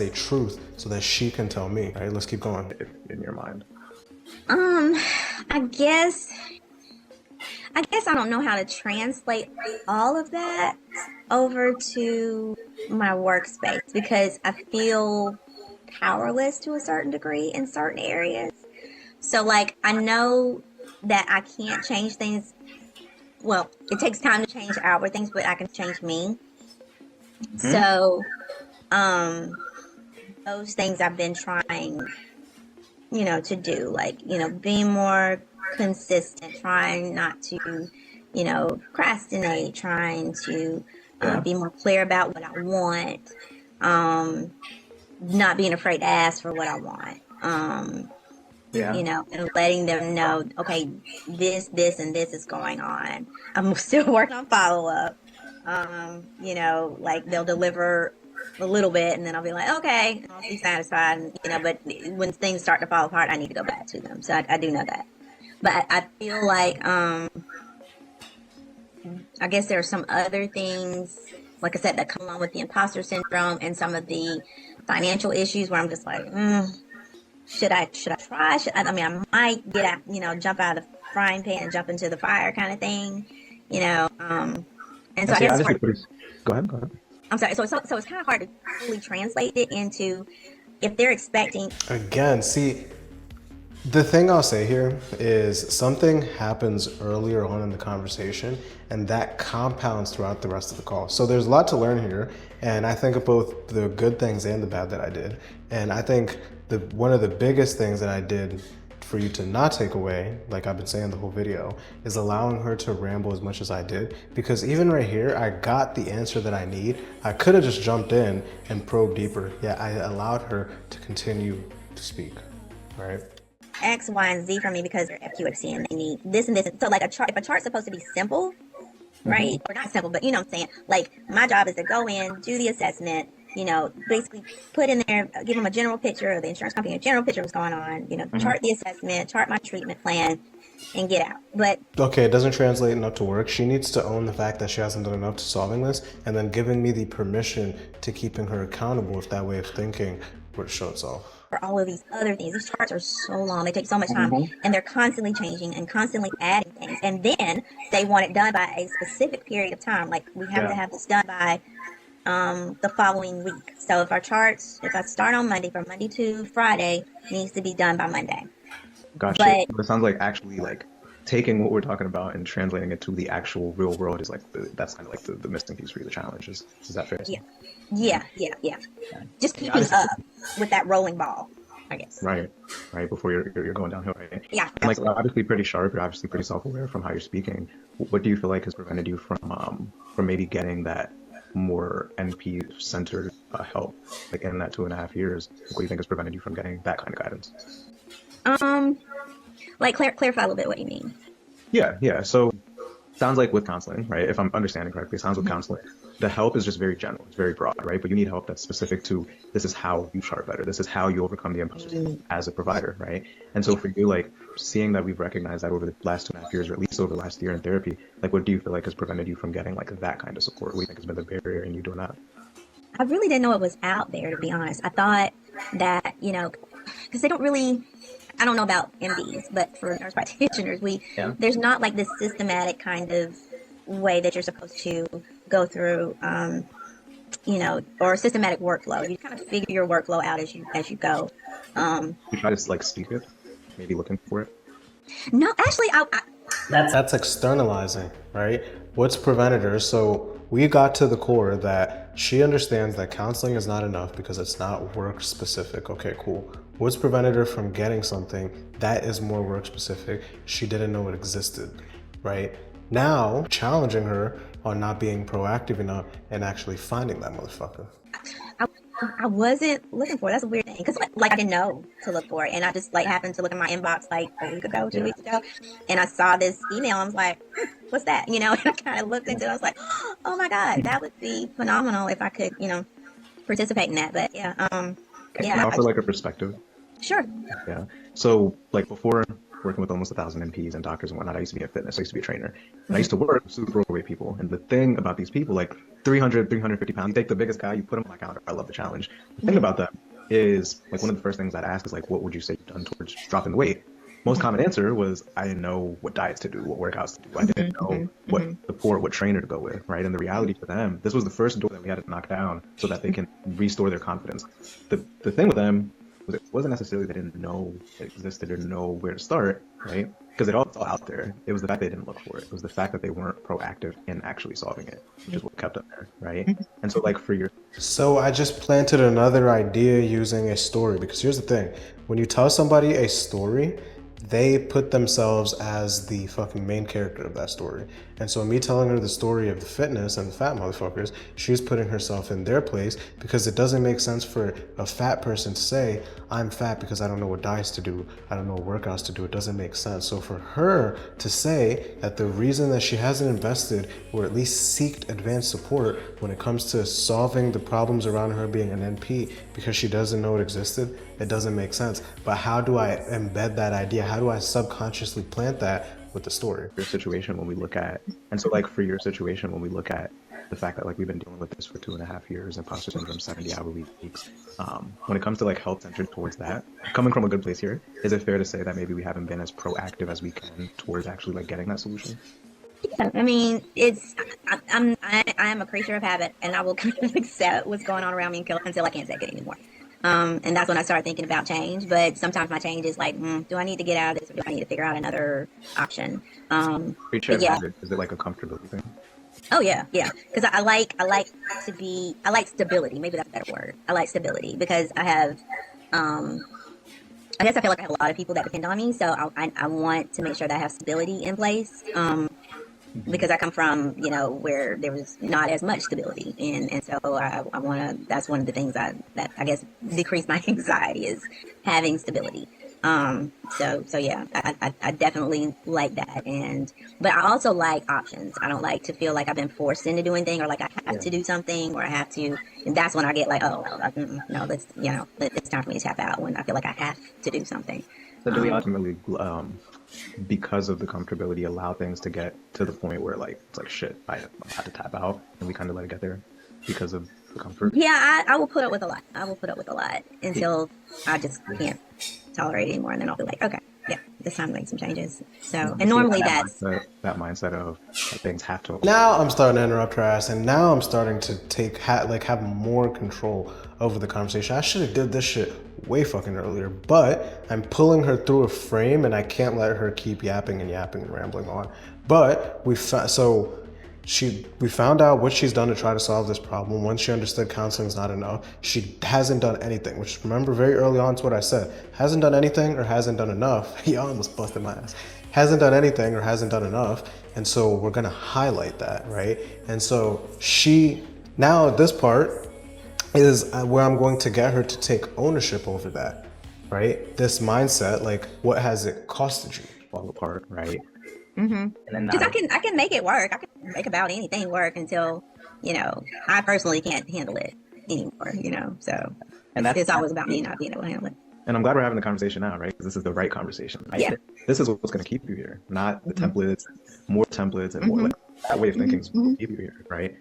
a truth so that she can tell me. All right, let's keep going. If in your mind. um, I guess, I don't know how to translate all of that over to my workspace because I feel powerless to a certain degree in certain areas. So, like, I know that I can't change things. Well, it takes time to change outward things, but I can change me. Hmm? So, um, those things I've been trying, to do, like, being more consistent, trying not to, procrastinate, trying to Yeah. be more clear about what I want, um, not being afraid to ask for what I want. Yeah. And letting them know, okay, this, and this is going on. I'm still working on follow up. Like they'll deliver a little bit, and then I'll be like, okay, I'll be satisfied, you know. But when things start to fall apart, I need to go back to them. So I do know that. But I feel like, I guess there are some other things, like I said, that come along with the imposter syndrome and some of the financial issues where I'm just like, should I try? I mean, I might get out, you know, jump out of the frying pan and jump into the fire kind of thing, you know. And so I guess it's hard. Go ahead. Go ahead. I'm sorry. So it's kind of hard to fully translate it into if they're expecting. Again, see, the thing I'll say here is something happens earlier on in the conversation and that compounds throughout the rest of the call. So there's a lot to learn here, and I think of both the good things and the bad that I did. And I think one of the biggest things that I did for you to not take away, like I've been saying the whole video, is allowing her to ramble as much as I did. Because even right here, I got the answer that I need. I could have just jumped in and probed deeper. Yeah, I allowed her to continue to speak, right? X, Y, and Z for me because they're FQHC and they need this and this. So like if a chart's supposed to be simple, right? Or not simple, but you know what I'm saying? Like my job is to go in, do the assessment, you know, basically put in there, give them a general picture of the insurance company, a general picture of what's going on, you know, chart the assessment, chart my treatment plan, and get out. But okay, it doesn't translate enough to work. She needs to own the fact that she hasn't done enough to solving this, and then giving me the permission to keeping her accountable if that way of thinking were to show itself. For all of these other things, these charts are so long, they take so much time, and they're constantly changing and constantly adding things, and then they want it done by a specific period of time. Like we have to have this done by the following week. So if our charts, if I start on Monday, from Monday to Friday, needs to be done by Monday. Gotcha. But it sounds like actually like taking what we're talking about and translating it to the actual real world is like that's kind of like the missing piece for you, the challenge. Is that fair? Yeah. Just keeping up with that rolling ball, I guess. Right. Before you're going downhill, right? Yeah. And like obviously pretty sharp. You're obviously pretty self-aware from how you're speaking. What do you feel like has prevented you from maybe getting that more NP-centered help, like in that 2.5 years? What do you think has prevented you from getting that kind of guidance? Like clarify a little bit what you mean. Yeah. So sounds like with counseling, right? If I'm understanding correctly, it sounds with counseling, the help is just very general, it's very broad, right? But you need help that's specific to this is how you chart better, this is how you overcome the imposters as a provider, right? And so for you, like seeing that we've recognized that over the last 2.5 years, or at least over the last year in therapy, like what do you feel like has prevented you from getting like that kind of support? What do you think has been the barrier in you doing that? I really didn't know it was out there, to be honest. I thought that, you know, because they don't really, I don't know about MDs, but for nurse practitioners, there's not like this systematic kind of way that you're supposed to go through, you know, or a systematic workflow. You kind of figure your workflow out as you go. You try to like speak it, maybe looking for it. No, actually, That's externalizing, right? What's prevented her? So we got to the core that she understands that counseling is not enough because it's not work specific. Okay, cool. What's prevented her from getting something that is more work specific? She didn't know it existed, right? Now, challenging her on not being proactive enough and actually finding that motherfucker. I wasn't looking for it. That's a weird thing because like I didn't know to look for it, and I just like happened to look in my inbox like a week ago, 2 weeks ago, and I saw this email. I was like, "What's that?" You know, and I kind of looked into it. I was like, "Oh my god, that would be phenomenal if I could, you know, participate in that." But yeah, Can I offer like a perspective? Sure. Yeah. So like before working with almost 1,000 NPs and doctors and whatnot, I used to be in fitness. I used to be a trainer. And I used to work with super overweight people. And the thing about these people, like 300, 350 pounds, you take the biggest guy, you put him on my counter. I love the challenge. The thing about that is like one of the first things I'd ask is like, what would you say you've done towards dropping the weight? Most common answer was I didn't know what diets to do, what workouts to do. I didn't know what support, what trainer to go with, right? And the reality for them, this was the first door that we had to knock down so that they can restore their confidence. The thing with them was it wasn't necessarily they didn't know it existed or know where to start, right? Because it's all out there. It was the fact they didn't look for it. It was the fact that they weren't proactive in actually solving it, which is what kept them there, right? And so like for your... So I just planted another idea using a story, because here's the thing. When you tell somebody a story, they put themselves as the fucking main character of that story. And so me telling her the story of the fitness and the fat motherfuckers, she's putting herself in their place, because it doesn't make sense for a fat person to say, I'm fat because I don't know what diets to do, I don't know what workouts to do. It doesn't make sense. So for her to say that the reason that she hasn't invested or at least seeked advanced support when it comes to solving the problems around her being an NP because she doesn't know it existed, it doesn't make sense. But how do I embed that idea? How do I subconsciously plant that with the story? Your situation, when we look at, and so like for your situation, when we look at the fact that like we've been dealing with this for 2.5 years, imposter syndrome, 70-hour weeks, when it comes to like health centered towards that, coming from a good place here, is it fair to say that maybe we haven't been as proactive as we can towards actually like getting that solution? Yeah, I mean, I am a creature of habit, and I will kind of accept what's going on around me until I can't take it anymore. And that's when I start thinking about change. But sometimes my change is like, do I need to get out of this, or do I need to figure out another option? Creature of yeah. habit, is it like a comfortability thing? Oh yeah, because I like stability. Maybe that's a better word. I like stability because I have, I guess I feel like I have a lot of people that depend on me, so I want to make sure that I have stability in place. Because I come from, where there was not as much stability, and so I want to. That's one of the things that I guess decrease my anxiety is having stability. So yeah, I definitely like that, but I also like options. I don't like to feel like I've been forced into doing anything, or like I have to do something, or I have to. And that's when I get like, oh well, no, it's time for me to tap out when I feel like I have to do something. So do we ultimately, because of the comfortability, allow things to get to the point where like it's like shit, I had to tap out, and we kind of let it get there because of the comfort? Yeah, I will put up with a lot. I will put up with a lot until I just can't tolerate it anymore, and then I'll be like, okay, yeah, it's time to make some changes. So, and normally that's that mindset of things have to. Now I'm starting to interrupt her ass, and now I'm starting to have more control over the conversation. I should have did this shit way fucking earlier, but I'm pulling her through a frame, and I can't let her keep yapping and rambling on. But we found out what she's done to try to solve this problem. Once she understood counseling's not enough, she hasn't done anything, which, remember, very early on, it's what I said. Hasn't done anything or hasn't done enough. He almost busted my ass. Hasn't done anything or hasn't done enough. And so we're gonna highlight that, right? And so now this part is where I'm going to get her to take ownership over that, right? This mindset, like, what has it costed you? Fall apart, right? Because I can make it work. I can make about anything work until, I personally can't handle it anymore, so and it's always about me not being able to handle it. And I'm glad we're having the conversation now, right? Because this is the right conversation. Right? Yeah. This is what's going to keep you here, not the templates, more templates, and more like that way of thinking is what will keep you here, right?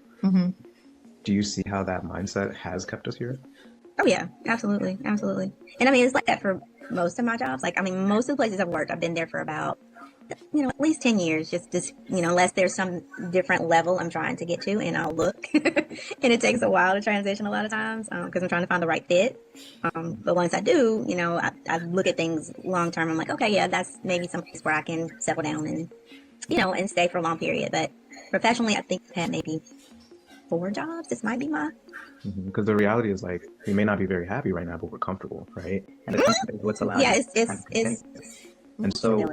Do you see how that mindset has kept us here? Oh yeah, absolutely. And I mean, it's like that for most of my jobs. Like, I mean, most of the places I've worked, I've been there for about, at least 10 years, just unless there's some different level I'm trying to get to, and I'll look. And it takes a while to transition a lot of times because I'm trying to find the right fit. But once I do, I look at things long term. I'm like, okay, yeah, that's maybe some place where I can settle down and, and stay for a long period. But professionally, I think I've had maybe 4 jobs. This might be my... Because the reality is, like, we may not be very happy right now, but we're comfortable, right? And what's allowed. Yeah, it's and so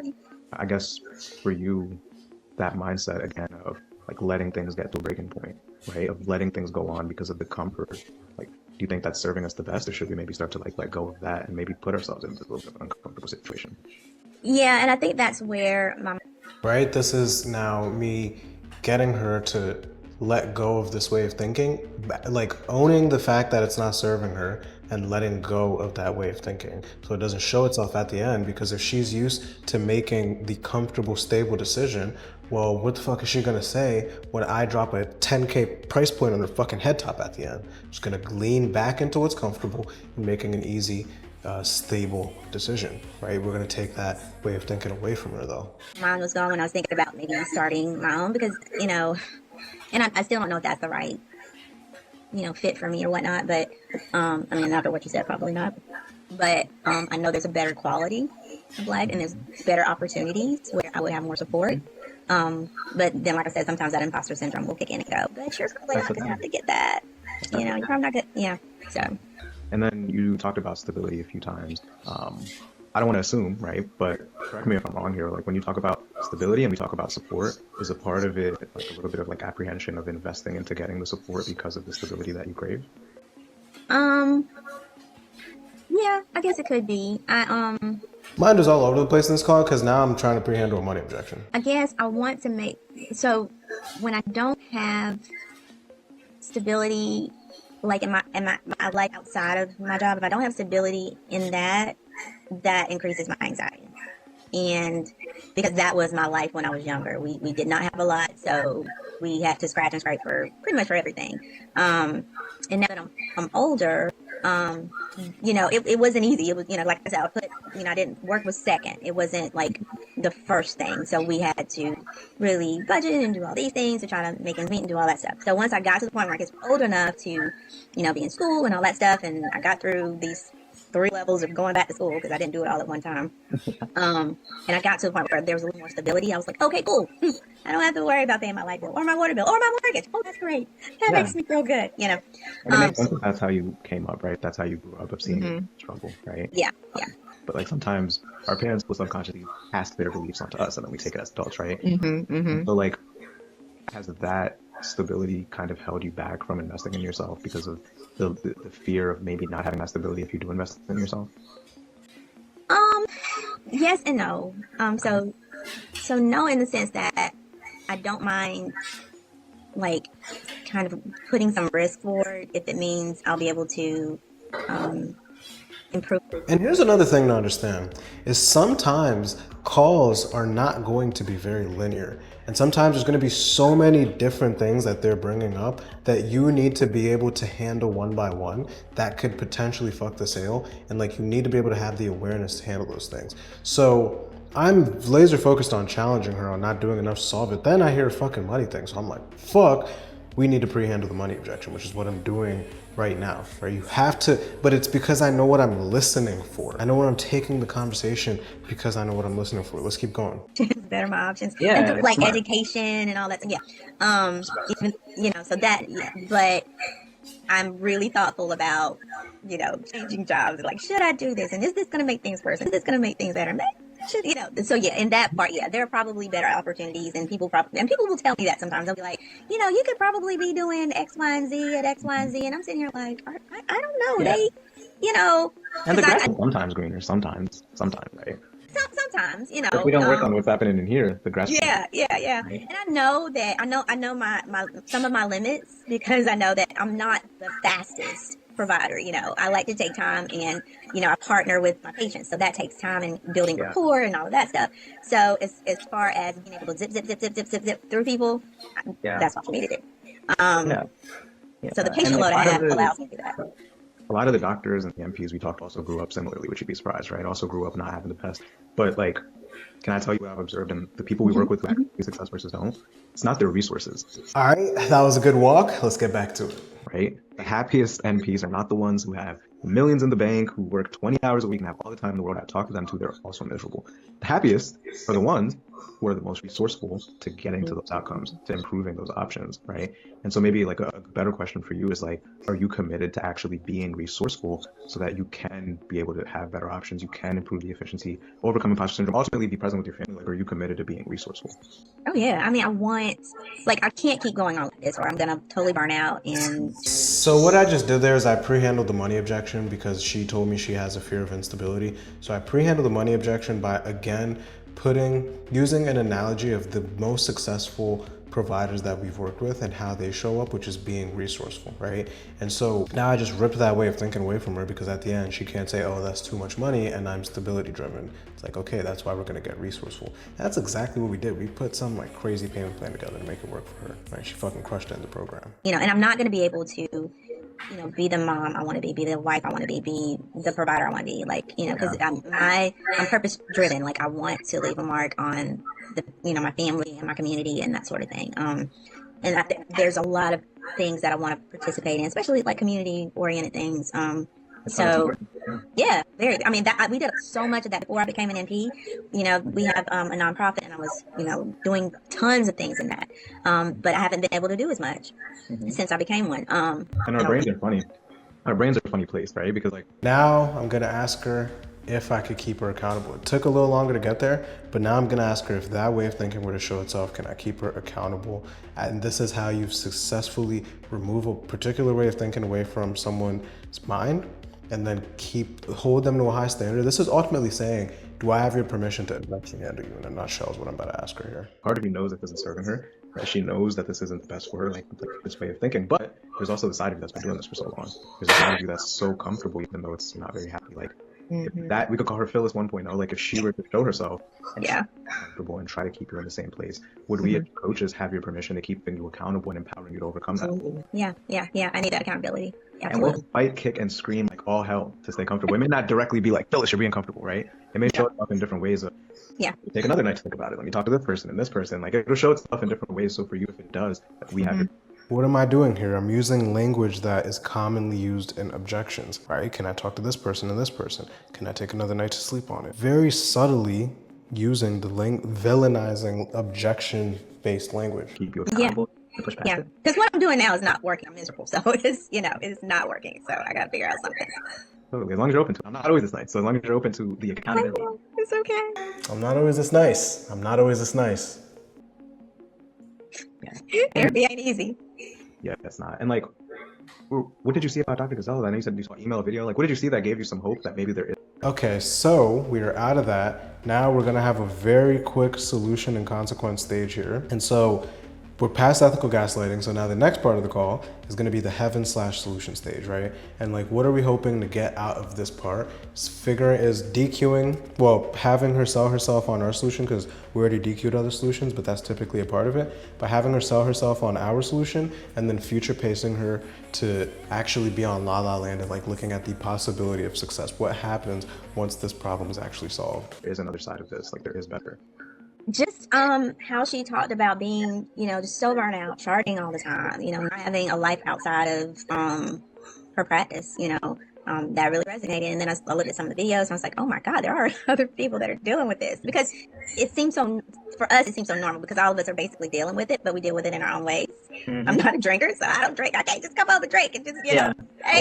I guess for you, that mindset again of like letting things get to a breaking point, right? Of letting things go on because of the comfort. Like, do you think that's serving us the best, or should we maybe start to like let go of that and maybe put ourselves into a little bit of an uncomfortable situation? Yeah, and I think that's where my... Right? This is now me getting her to let go of this way of thinking, like owning the fact that it's not serving her and letting go of that way of thinking so it doesn't show itself at the end. Because if she's used to making the comfortable, stable decision, well, what the fuck is she gonna say when I drop a 10K price point on her fucking head top at the end? She's gonna lean back into what's comfortable and making an easy, stable decision, right? We're gonna take that way of thinking away from her though. Mine was going when I was thinking about maybe starting my own because, and I still don't know if that's the right, fit for me or whatnot. But, I mean, after what you said, probably not. But I know there's a better quality of life and there's better opportunities where I would have more support. But then, like I said, sometimes that imposter syndrome will kick in and go, but you're probably not going to have to get that. You're probably not good. Yeah. So. And then you talked about stability a few times. I don't want to assume, right? But correct me if I'm wrong here. Like when you talk about stability and we talk about support, is a part of it like a little bit of like apprehension of investing into getting the support because of the stability that you crave? Um, yeah, I guess it could be. Mine is all over the place in this call because now I'm trying to pre-handle a money objection. I guess I want to make, so when I don't have stability, like my life outside of my job, if I don't have stability in that, that increases my anxiety. And because that was my life when I was younger, we did not have a lot, so we had to scratch and scrape for pretty much for everything. And now that I'm older, it wasn't easy. It was, like I said, I didn't work was second. It wasn't like the first thing. So we had to really budget and do all these things to try to make ends meet and do all that stuff. So once I got to the point where I was old enough to, be in school and all that stuff, and I got through these 3 levels of going back to school because I didn't do it all at one time. And I got to the point where there was a little more stability. I was like, okay, cool. I don't have to worry about paying my light bill or my water bill or my mortgage. Oh, that's great. That makes me feel good, And it makes sense that that's how you came up, right? That's how you grew up of seeing struggle, right? Yeah. But like sometimes our parents will subconsciously cast their beliefs onto us and then we take it as adults, right? So like, has that stability kind of held you back from investing in yourself because of the fear of maybe not having that stability if you do invest in yourself? Yes and no. So no, in the sense that I don't mind, like, kind of putting some risk forward if it means I'll be able to improve. And here's another thing to understand is sometimes calls are not going to be very linear. And sometimes there's going to be so many different things that they're bringing up that you need to be able to handle one by one that could potentially fuck the sale. And like, you need to be able to have the awareness to handle those things. So I'm laser focused on challenging her on not doing enough to solve it. Then I hear a fucking money thing. So I'm like, fuck, we need to pre-handle the money objection, which is what I'm doing right now, right? You have to, but it's because I know what I'm listening for. I know when I'm taking the conversation because I know what I'm listening for. Let's keep going. Better my options. Yeah, and like smart. education and all that. Yeah. So that, yeah. But I'm really thoughtful about, changing jobs. Like, should I do this? And is this going to make things worse? Is this going to make things better? So yeah, in that part, yeah, there are probably better opportunities, and people will tell me that sometimes. They'll be like, you could probably be doing X, Y, and Z at X, Y, and Z, and I'm sitting here like, I don't know. Yeah. And the grass is sometimes greener, sometimes, right? Sometimes, If we don't work on what's happening in here, the grass. Yeah. Right? And I know that I know my some of my limits, because I know that I'm not the fastest provider. I like to take time, and I partner with my patients, so that takes time and building rapport and all of that stuff. So as far as being able to zip through people, that's what for me to do. So the patient load I have allows me to do that. A lot of the doctors and the MPs we talked also grew up similarly, which you'd be surprised, right? Also grew up not having the best. But like, can I tell you what I've observed and the people we work with who actually have success versus don't? It's not their resources. All right, that was a good walk. Let's get back to it. Right? The happiest NPs are not the ones who have millions in the bank, who work 20 hours a week and have all the time in the world. I talk to them too, they're also miserable. The happiest are the ones who are the most resourceful to getting to those outcomes, to improving those options, right? And so maybe like a better question for you is like, are you committed to actually being resourceful so that you can be able to have better options, you can improve the efficiency, overcome imposter syndrome, ultimately be present with your family? Like, are you committed to being resourceful? Oh yeah, I mean, I can't keep going on like this, or I'm gonna totally burn out. And So what I just did there is I pre-handled the money objection because she told me she has a fear of instability. So I pre-handled the money objection by, again, using an analogy of the most successful providers that we've worked with and how they show up, which is being resourceful, right? And so now I just ripped that way of thinking away from her, because at the end she can't say, oh, that's too much money and I'm stability driven. It's like, okay, that's why we're gonna get resourceful. That's exactly what we did. We put some like crazy payment plan together to make it work for her, right? She fucking crushed it in the program. and I'm not gonna be able to, be the mom I want to be the wife I want to be the provider I want to be, like, because I'm purpose driven. Like, I want to leave a mark on my family and my community and that sort of thing. And I think there's a lot of things that I want to participate in, especially like community oriented things. So yeah, very. I mean, we did so much of that before I became an MP. We have a nonprofit, and I was, doing tons of things in that. But I haven't been able to do as much since I became one. And our brains are funny. Our brains are a funny place, right? Because like, now I'm gonna ask her if I could keep her accountable. It took a little longer to get there, but now I'm gonna ask her if that way of thinking were to show itself, can I keep her accountable? And this is how you successfully remove a particular way of thinking away from someone's mind and then hold them to a high standard. This is ultimately saying, do I have your permission to eventually handle you? In a nutshell is what I'm about to ask her here. Part of me knows that this isn't serving her, right? She knows that this isn't the best for her, like this way of thinking. But there's also the side of you that's been doing this for so long. There's a side of you that's so comfortable, even though it's not very happy. Like if that, we could call her Phyllis 1.0. Like if she were to show herself and she's comfortable and try to keep you in the same place, would we as coaches have your permission to keep you accountable and empowering you to overcome that? Yeah. I need that accountability. And we'll fight, kick, and scream like all hell to stay comfortable. It may not directly be like, Phyllis, you're being comfortable, right? It may show up in different ways of, take another night to think about it. Let me talk to this person and this person. Like it'll show itself in different ways. So for you, if it does, we have your. What am I doing here? I'm using language that is commonly used in objections, right? Can I talk to this person and this person? Can I take another night to sleep on it? Very subtly using the villainizing objection-based language. Keep you accountable. Push past it. Because what I'm doing now is not working. I'm miserable, so it's not working. So I gotta figure out something. Totally. As long as you're open to it. I'm not always this nice. So as long as you're open to the accountability. It's okay. I'm not always this nice. Therapy ain't easy. Yeah, that's not. And like, what did you see about Dr. Gazelle? I know you said you saw email, a video. Like, what did you see that gave you some hope that maybe there is? Okay, so we are out of that. Now we're gonna have a very quick solution and consequence stage here. And so we're past ethical gaslighting. So now the next part of the call is gonna be the heaven/solution stage, right? And like, what are we hoping to get out of this part? Is having her sell herself on our solution, because we already DQ'd other solutions, but that's typically a part of it. But having her sell herself on our solution and then future pacing her to actually be on La La Land and like looking at the possibility of success. What happens once this problem is actually solved? There is another side of this, like there is better. Just how she talked about being, just so burnt out, charting all the time, not having a life outside of her practice, that really resonated. And then I looked at some of the videos and I was like, oh my God, there are other people that are dealing with this, because for us it seems so normal because all of us are basically dealing with it, but we deal with it in our own ways. I'm not a drinker, so I don't drink. I can't just come over and drink and just, I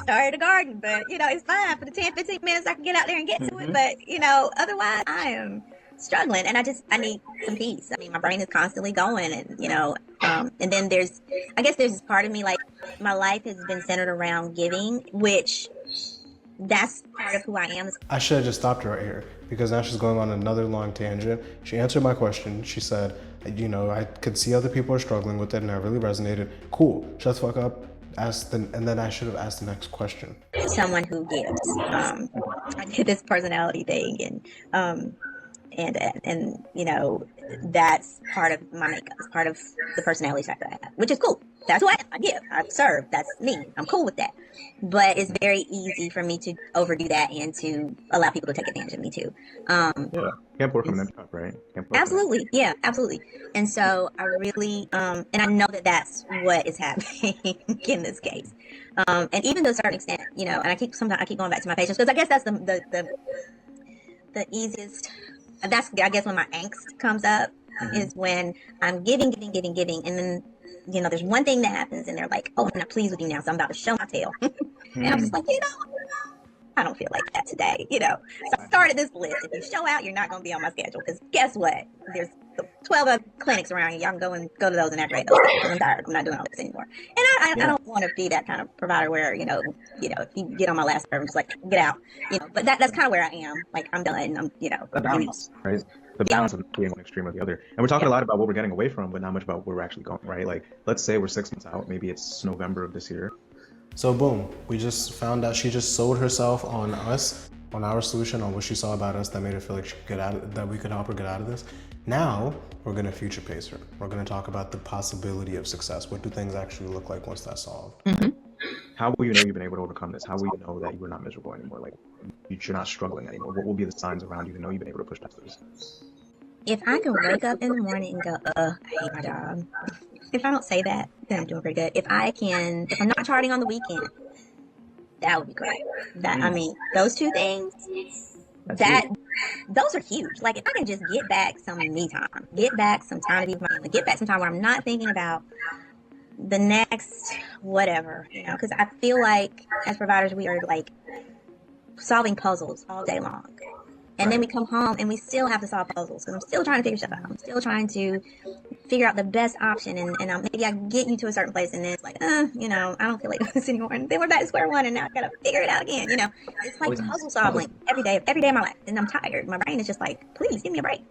started a garden, but it's fine for the 10-15 minutes I can get out there and get to it. But otherwise I am struggling and I need some peace. I mean, my brain is constantly going and then there's this part of me, like my life has been centered around giving, which that's part of who I am. I should have just stopped her right here because now she's going on another long tangent. She answered my question. She said, I could see other people are struggling with it and I really resonated. Cool, shut the fuck up. And then I should have asked the next question. Someone who gives. I did this personality thing and that's part of my makeup. It's part of the personality type that I have, which is cool. That's who I am. I give. I serve. That's me. I'm cool with that. But it's very easy for me to overdo that and to allow people to take advantage of me too. Can't pour from an empty cup, right? Absolutely. Yeah, absolutely. And so I really, and I know that that's what is happening in this case. And even to a certain extent, and I keep going back to my patients because I guess that's the easiest. That's, I guess, when my angst comes up is when I'm giving, and then, there's one thing that happens and they're like, oh, I'm not pleased with you now, so I'm about to show my tail. And I'm just like, I don't feel like that today, So I started this list. If you show out, you're not going to be on my schedule because guess what? There's 12 other clinics around you. Y'all can go to those and activate those. I'm tired. I'm not doing all this anymore. And I don't want to be that kind of provider where, if you get on my last nerve, I'm just like, get out, but that's kind of where I am. Like, I'm done. I'm, The balance, right? The balance of being one extreme or the other. And we're talking a lot about what we're getting away from, but not much about where we're actually going, right? Like, let's say we're 6 months out. Maybe it's November of this year. So boom, we just found out she just sold herself on us, on our solution, on what she saw about us that made her feel like she could get out of, that we could help her get out of this. Now we're gonna future pace her. We're gonna talk about the possibility of success. What do things actually look like once that's solved? How will you know you've been able to overcome this? How will you know that you are not miserable anymore? Like you're not struggling anymore? What will be the signs around you to know you've been able to push past this? If I can wake up in the morning and go, I hate my job. If I don't say that, then I'm doing pretty good. If I'm not charting on the weekend, that would be great. Those two things, those are huge. Like if I can just get back some me time, get back some time to be with my family, get back some time where I'm not thinking about the next whatever, because I feel like as providers we are like solving puzzles all day long. And then we come home and we still have to solve puzzles because I'm still trying to figure stuff out. I'm still trying to figure out the best option. And maybe I get you to a certain place and then it's like, you know, I don't feel like doing this anymore. And then we're back to square one and now I got to figure it out again. You know, it's like puzzle solving every day of my life. And I'm tired. My brain is just like, please give me a break.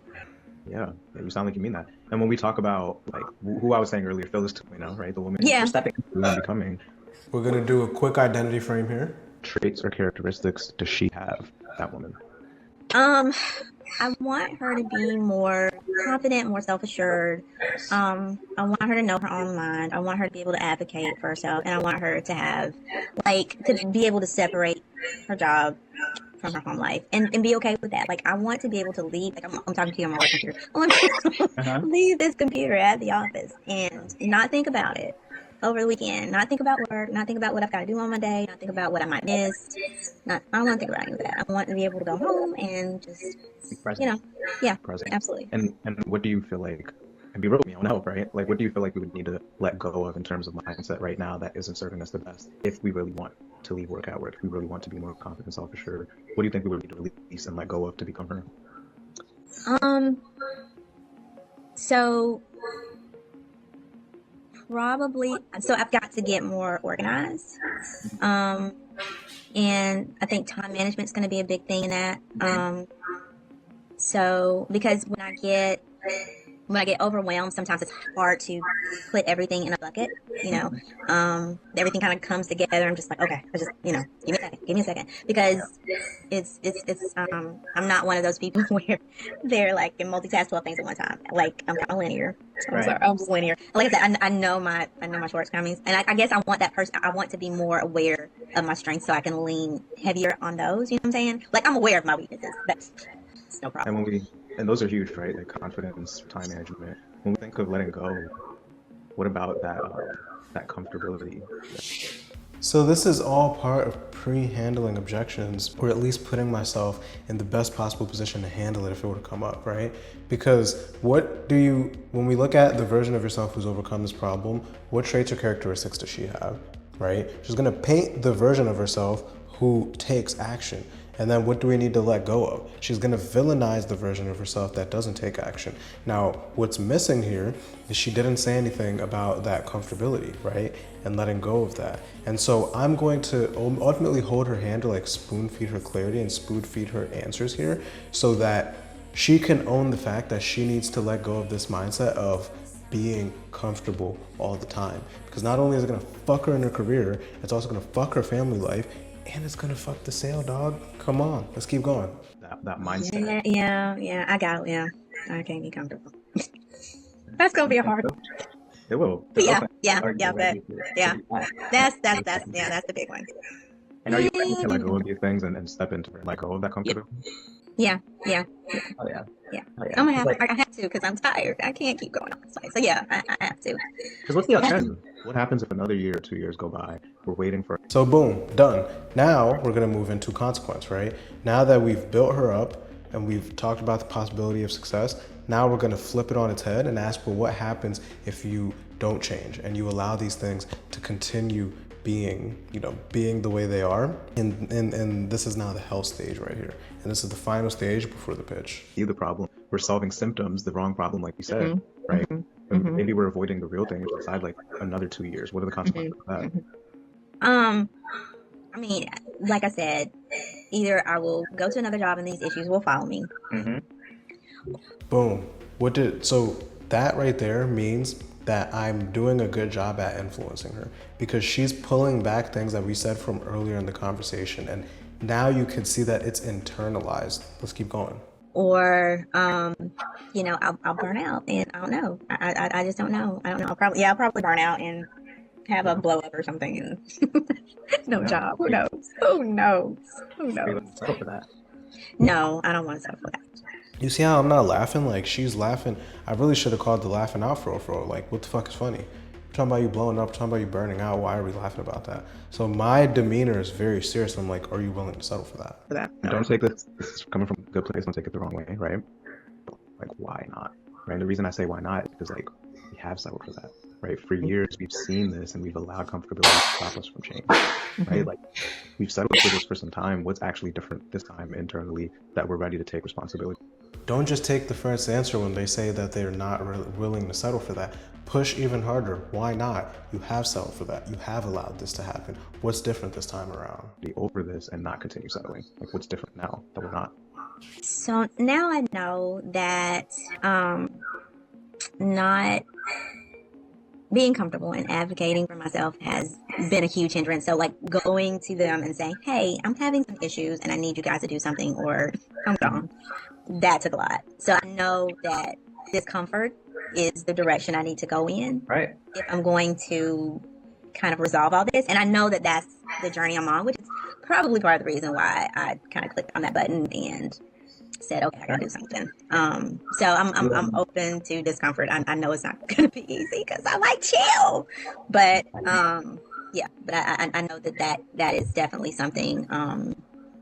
Yeah, you sound like you mean that. And when we talk about like who I was saying earlier, Phyllis 2.0, right? The woman Yeah. stepping into and becoming. We're going to do a quick identity frame here. Traits or characteristics does she have, that woman? I want her to be more confident, more self-assured. I want her to know her own mind. I want her to be able to advocate for herself, and I want her to have, like, to be able to separate her job from her home life and be okay with that. Like, I want to be able to leave, like, I'm talking to you on my work computer. I want to leave this computer at the office and not think about it over the weekend, not think about work, not think about what I've got to do on my day, not think about what I might miss. I don't want to think about any of that. I want to be able to go home and just, you know, yeah, present. Absolutely. And what do you feel like, and be real with me, I want to help, right? Like, what do you feel like we would need to let go of in terms of mindset right now that isn't serving us the best if we really want to leave work at work, if we really want to be more confident, self-assured? What do you think we would need to release and let go of to become her? So I've got to get more organized. And I think time management is going to be a big thing in that. So because when I get overwhelmed, sometimes it's hard to put everything in a bucket, you know. Everything kind of comes together. I'm just like, okay, I just, you know, give me a second. Because it's I'm not one of those people where they're like can multitask 12 things at one time. Like I'm kind of linear. I'm just linear. Like I said, I know my shortcomings, and I guess I want that person. I want to be more aware of my strengths so I can lean heavier on those. You know what I'm saying? Like I'm aware of my weaknesses. That's no problem. And those are huge, right? Like confidence, time management. When we think of letting go, what about that comfortability? So this is all part of pre-handling objections, or at least putting myself in the best possible position to handle it if it were to come up, right? Because when we look at the version of yourself who's overcome this problem, what traits or characteristics does she have, right? She's gonna paint the version of herself who takes action. And then what do we need to let go of? She's gonna villainize the version of herself that doesn't take action. Now, what's missing here is she didn't say anything about that comfortability, right? And letting go of that. And so I'm going to ultimately hold her hand to like spoon feed her clarity and spoon feed her answers here so that she can own the fact that she needs to let go of this mindset of being comfortable all the time. Because not only is it gonna fuck her in her career, it's also gonna fuck her family life, and it's gonna fuck the sale, dog. Come on, let's keep going. That mindset. Yeah, I got it. Yeah, I can't be comfortable. That's gonna be a hard one. It will. Yeah. That's the big one. And are you ready to let go of these things and step into it, let go of that comfortability? Yeah. Oh yeah. I'm gonna have I have to because I'm tired. I can't keep going on this way. So yeah, I have to. Because what's the alternative? What happens if another year or 2 years go by? We're waiting for. So boom, done. Now we're gonna move into consequence, right? Now that we've built her up and we've talked about the possibility of success, now we're gonna flip it on its head and ask, well, what happens if you don't change and you allow these things to continue being the way they are? And this is now the hell stage right here. And this is the final stage before the pitch. See the problem. We're solving symptoms, the wrong problem, like you said, right? Maybe we're avoiding the real thing, which decide like another 2 years. What are the consequences of that? I mean, like I said, either I will go to another job and these issues will follow me. Boom. So that right there means that I'm doing a good job at influencing her because she's pulling back things that we said from earlier in the conversation. And now you can see that it's internalized. Let's keep going. Or, I'll burn out and I don't know. I just don't know. I don't know. I'll probably burn out and have a blow up or something and no job. Who knows? Settle for that. No, I don't want to settle for that. You see how I'm not laughing? Like she's laughing. I really should have called the laughing out for her. Like, what the fuck is funny? We're talking about you blowing up, we're talking about you burning out. Why are we laughing about that? So my demeanor is very serious. I'm like, are you willing to settle for that? No. Don't take this is coming from a good place, don't take it the wrong way, right? Like, why not? Right? The reason I say why not is because like we have settled for that. right? For years, we've seen this and we've allowed comfortability to stop us from change, right? Like we've settled for this for some time. What's actually different this time internally that we're ready to take responsibility? Don't just take the first answer when they say that they're not willing to settle for that. Push even harder. Why not? You have settled for that. You have allowed this to happen. What's different this time around? Be over this and not continue settling. Like what's different now that we're not? So now I know that not being comfortable and advocating for myself has been a huge hindrance. So like going to them and saying, hey, I'm having some issues and I need you guys to do something, or I'm gone. That took a lot. So I know that discomfort is the direction I need to go in. Right. If I'm going to kind of resolve all this. And I know that that's the journey I'm on, which is probably part of the reason why I kind of clicked on that button and said, okay, I gotta do something. So I'm open to discomfort. I know it's not gonna be easy because I like chill, but yeah, but I know that is definitely something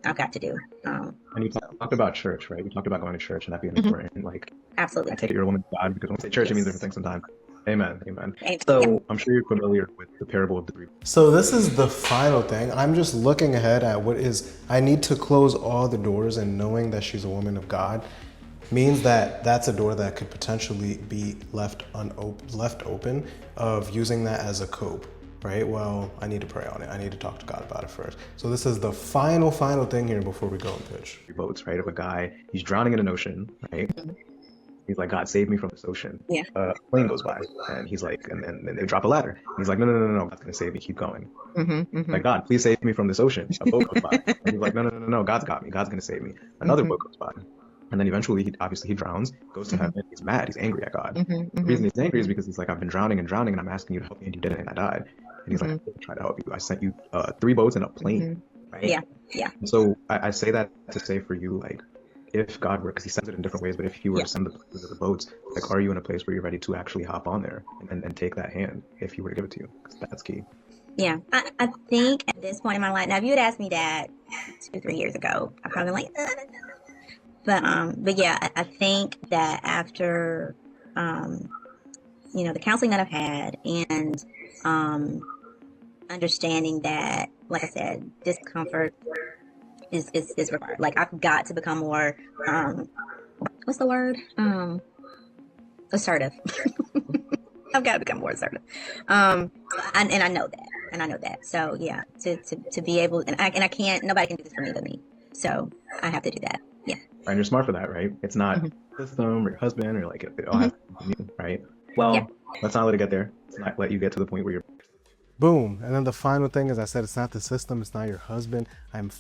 I've got to do. And you talked about church, right? We talked about going to church and that being important. Like, absolutely. I take it you're a woman of God, because when we say church, Yes. it means different things sometimes. Amen. Amen. Amen. So Yeah. I'm sure you're familiar with the parable of the three. So this is the final thing. I'm just looking ahead at what is, I need to close all the doors, and knowing that she's a woman of God means that that's a door that could potentially be left open, of using that as a cope, right? Well, I need to pray on it. I need to talk to God about it first. So this is the final thing here before we go and pitch. Boats, right? Of a guy, he's drowning in an ocean, right? He's like, God, save me from this ocean. Yeah. A plane goes by, and he's like, and then they drop a ladder. He's like, no, God's gonna save me. Keep going. Like, God, please save me from this ocean. A boat goes by, and he's like, no, God's got me. God's gonna save me. Another boat goes by, and then eventually, he drowns, goes to heaven. He's mad. He's angry at God. The reason he's angry is because he's like, I've been drowning, and I'm asking you to help me, and you didn't, and I died. And he's like, I didn't try to help you. I sent you 3 boats and a plane. Right? Yeah. So I say that to say for you, like, if God were, because he sends it in different ways, but if he were to send the planes or the boats, like, are you in a place where you're ready to actually hop on there and take that hand if he were to give it to you? Because that's key. Yeah, I think at this point in my life, now if you had asked me that 2-3 years ago, I'd probably been like, but yeah, I think that after, the counseling that I've had, and understanding that, like I said, discomfort is required. Like, I've got to become more, what's the word? Assertive. I've got to become more assertive. And I know that. So yeah, to be able, and I can't, nobody can do this for me but me. So I have to do that. Yeah. And you're smart for that, right? It's not system or your husband or like it all has to be you, right? Well, let's not let it get there. Let's not let you get to the point where you're Boom. And then the final thing is, I said, it's not the system, it's not your husband. I'm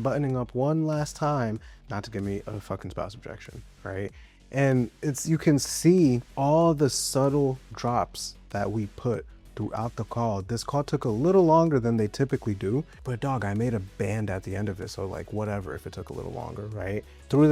buttoning up one last time not to give me a fucking spouse objection, right? And you can see all the subtle drops that we put throughout the call. This call took a little longer than they typically do, but dog, I made a band at the end of it, so like whatever if it took a little longer, right? Through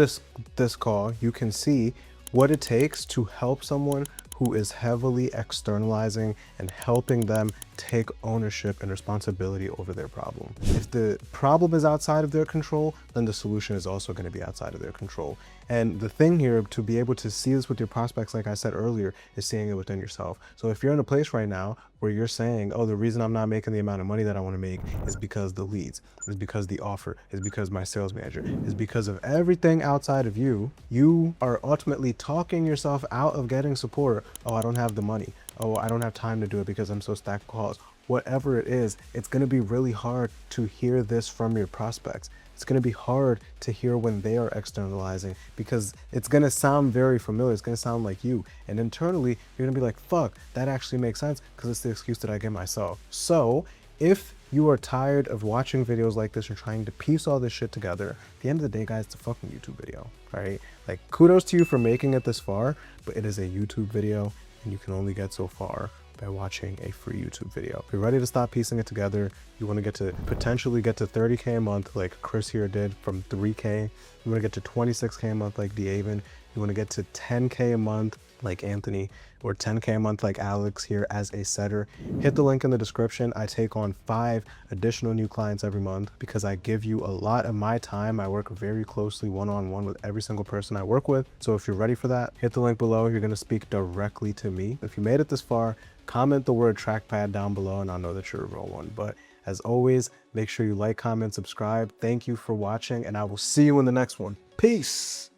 this call, you can see what it takes to help someone who is heavily externalizing and helping them take ownership and responsibility over their problem. If the problem is outside of their control, then the solution is also going to be outside of their control. And the thing here, to be able to see this with your prospects, like I said earlier, is seeing it within yourself. So if you're in a place right now where you're saying, oh, the reason I'm not making the amount of money that I want to make is because the leads, is because the offer, is because my sales manager, is because of everything outside of you, you are ultimately talking yourself out of getting support. Oh, I don't have the money. Oh, I don't have time to do it because I'm so stacked with calls. Whatever it is, it's going to be really hard to hear this from your prospects. It's going to be hard to hear when they are externalizing, because it's going to sound very familiar. It's going to sound like you. And internally, you're going to be like, fuck, that actually makes sense because it's the excuse that I give myself. So if you are tired of watching videos like this and trying to piece all this shit together, at the end of the day, guys, it's a fucking YouTube video, right? Like, kudos to you for making it this far, but it is a YouTube video and you can only get so far by watching a free YouTube video. If you're ready to stop piecing it together, you want to potentially get to 30K a month like Chris here did from 3K. You want to get to 26K a month like D'Aven. You want to get to 10K a month like Anthony, or 10K a month like Alex here as a setter. Hit the link in the description. I take on 5 additional new clients every month because I give you a lot of my time. I work very closely one-on-one with every single person I work with. So if you're ready for that, hit the link below. You're going to speak directly to me. If you made it this far, comment the word trackpad down below and I'll know that you're a real one. But as always, make sure you like, comment, subscribe. Thank you for watching, and I will see you in the next one. Peace.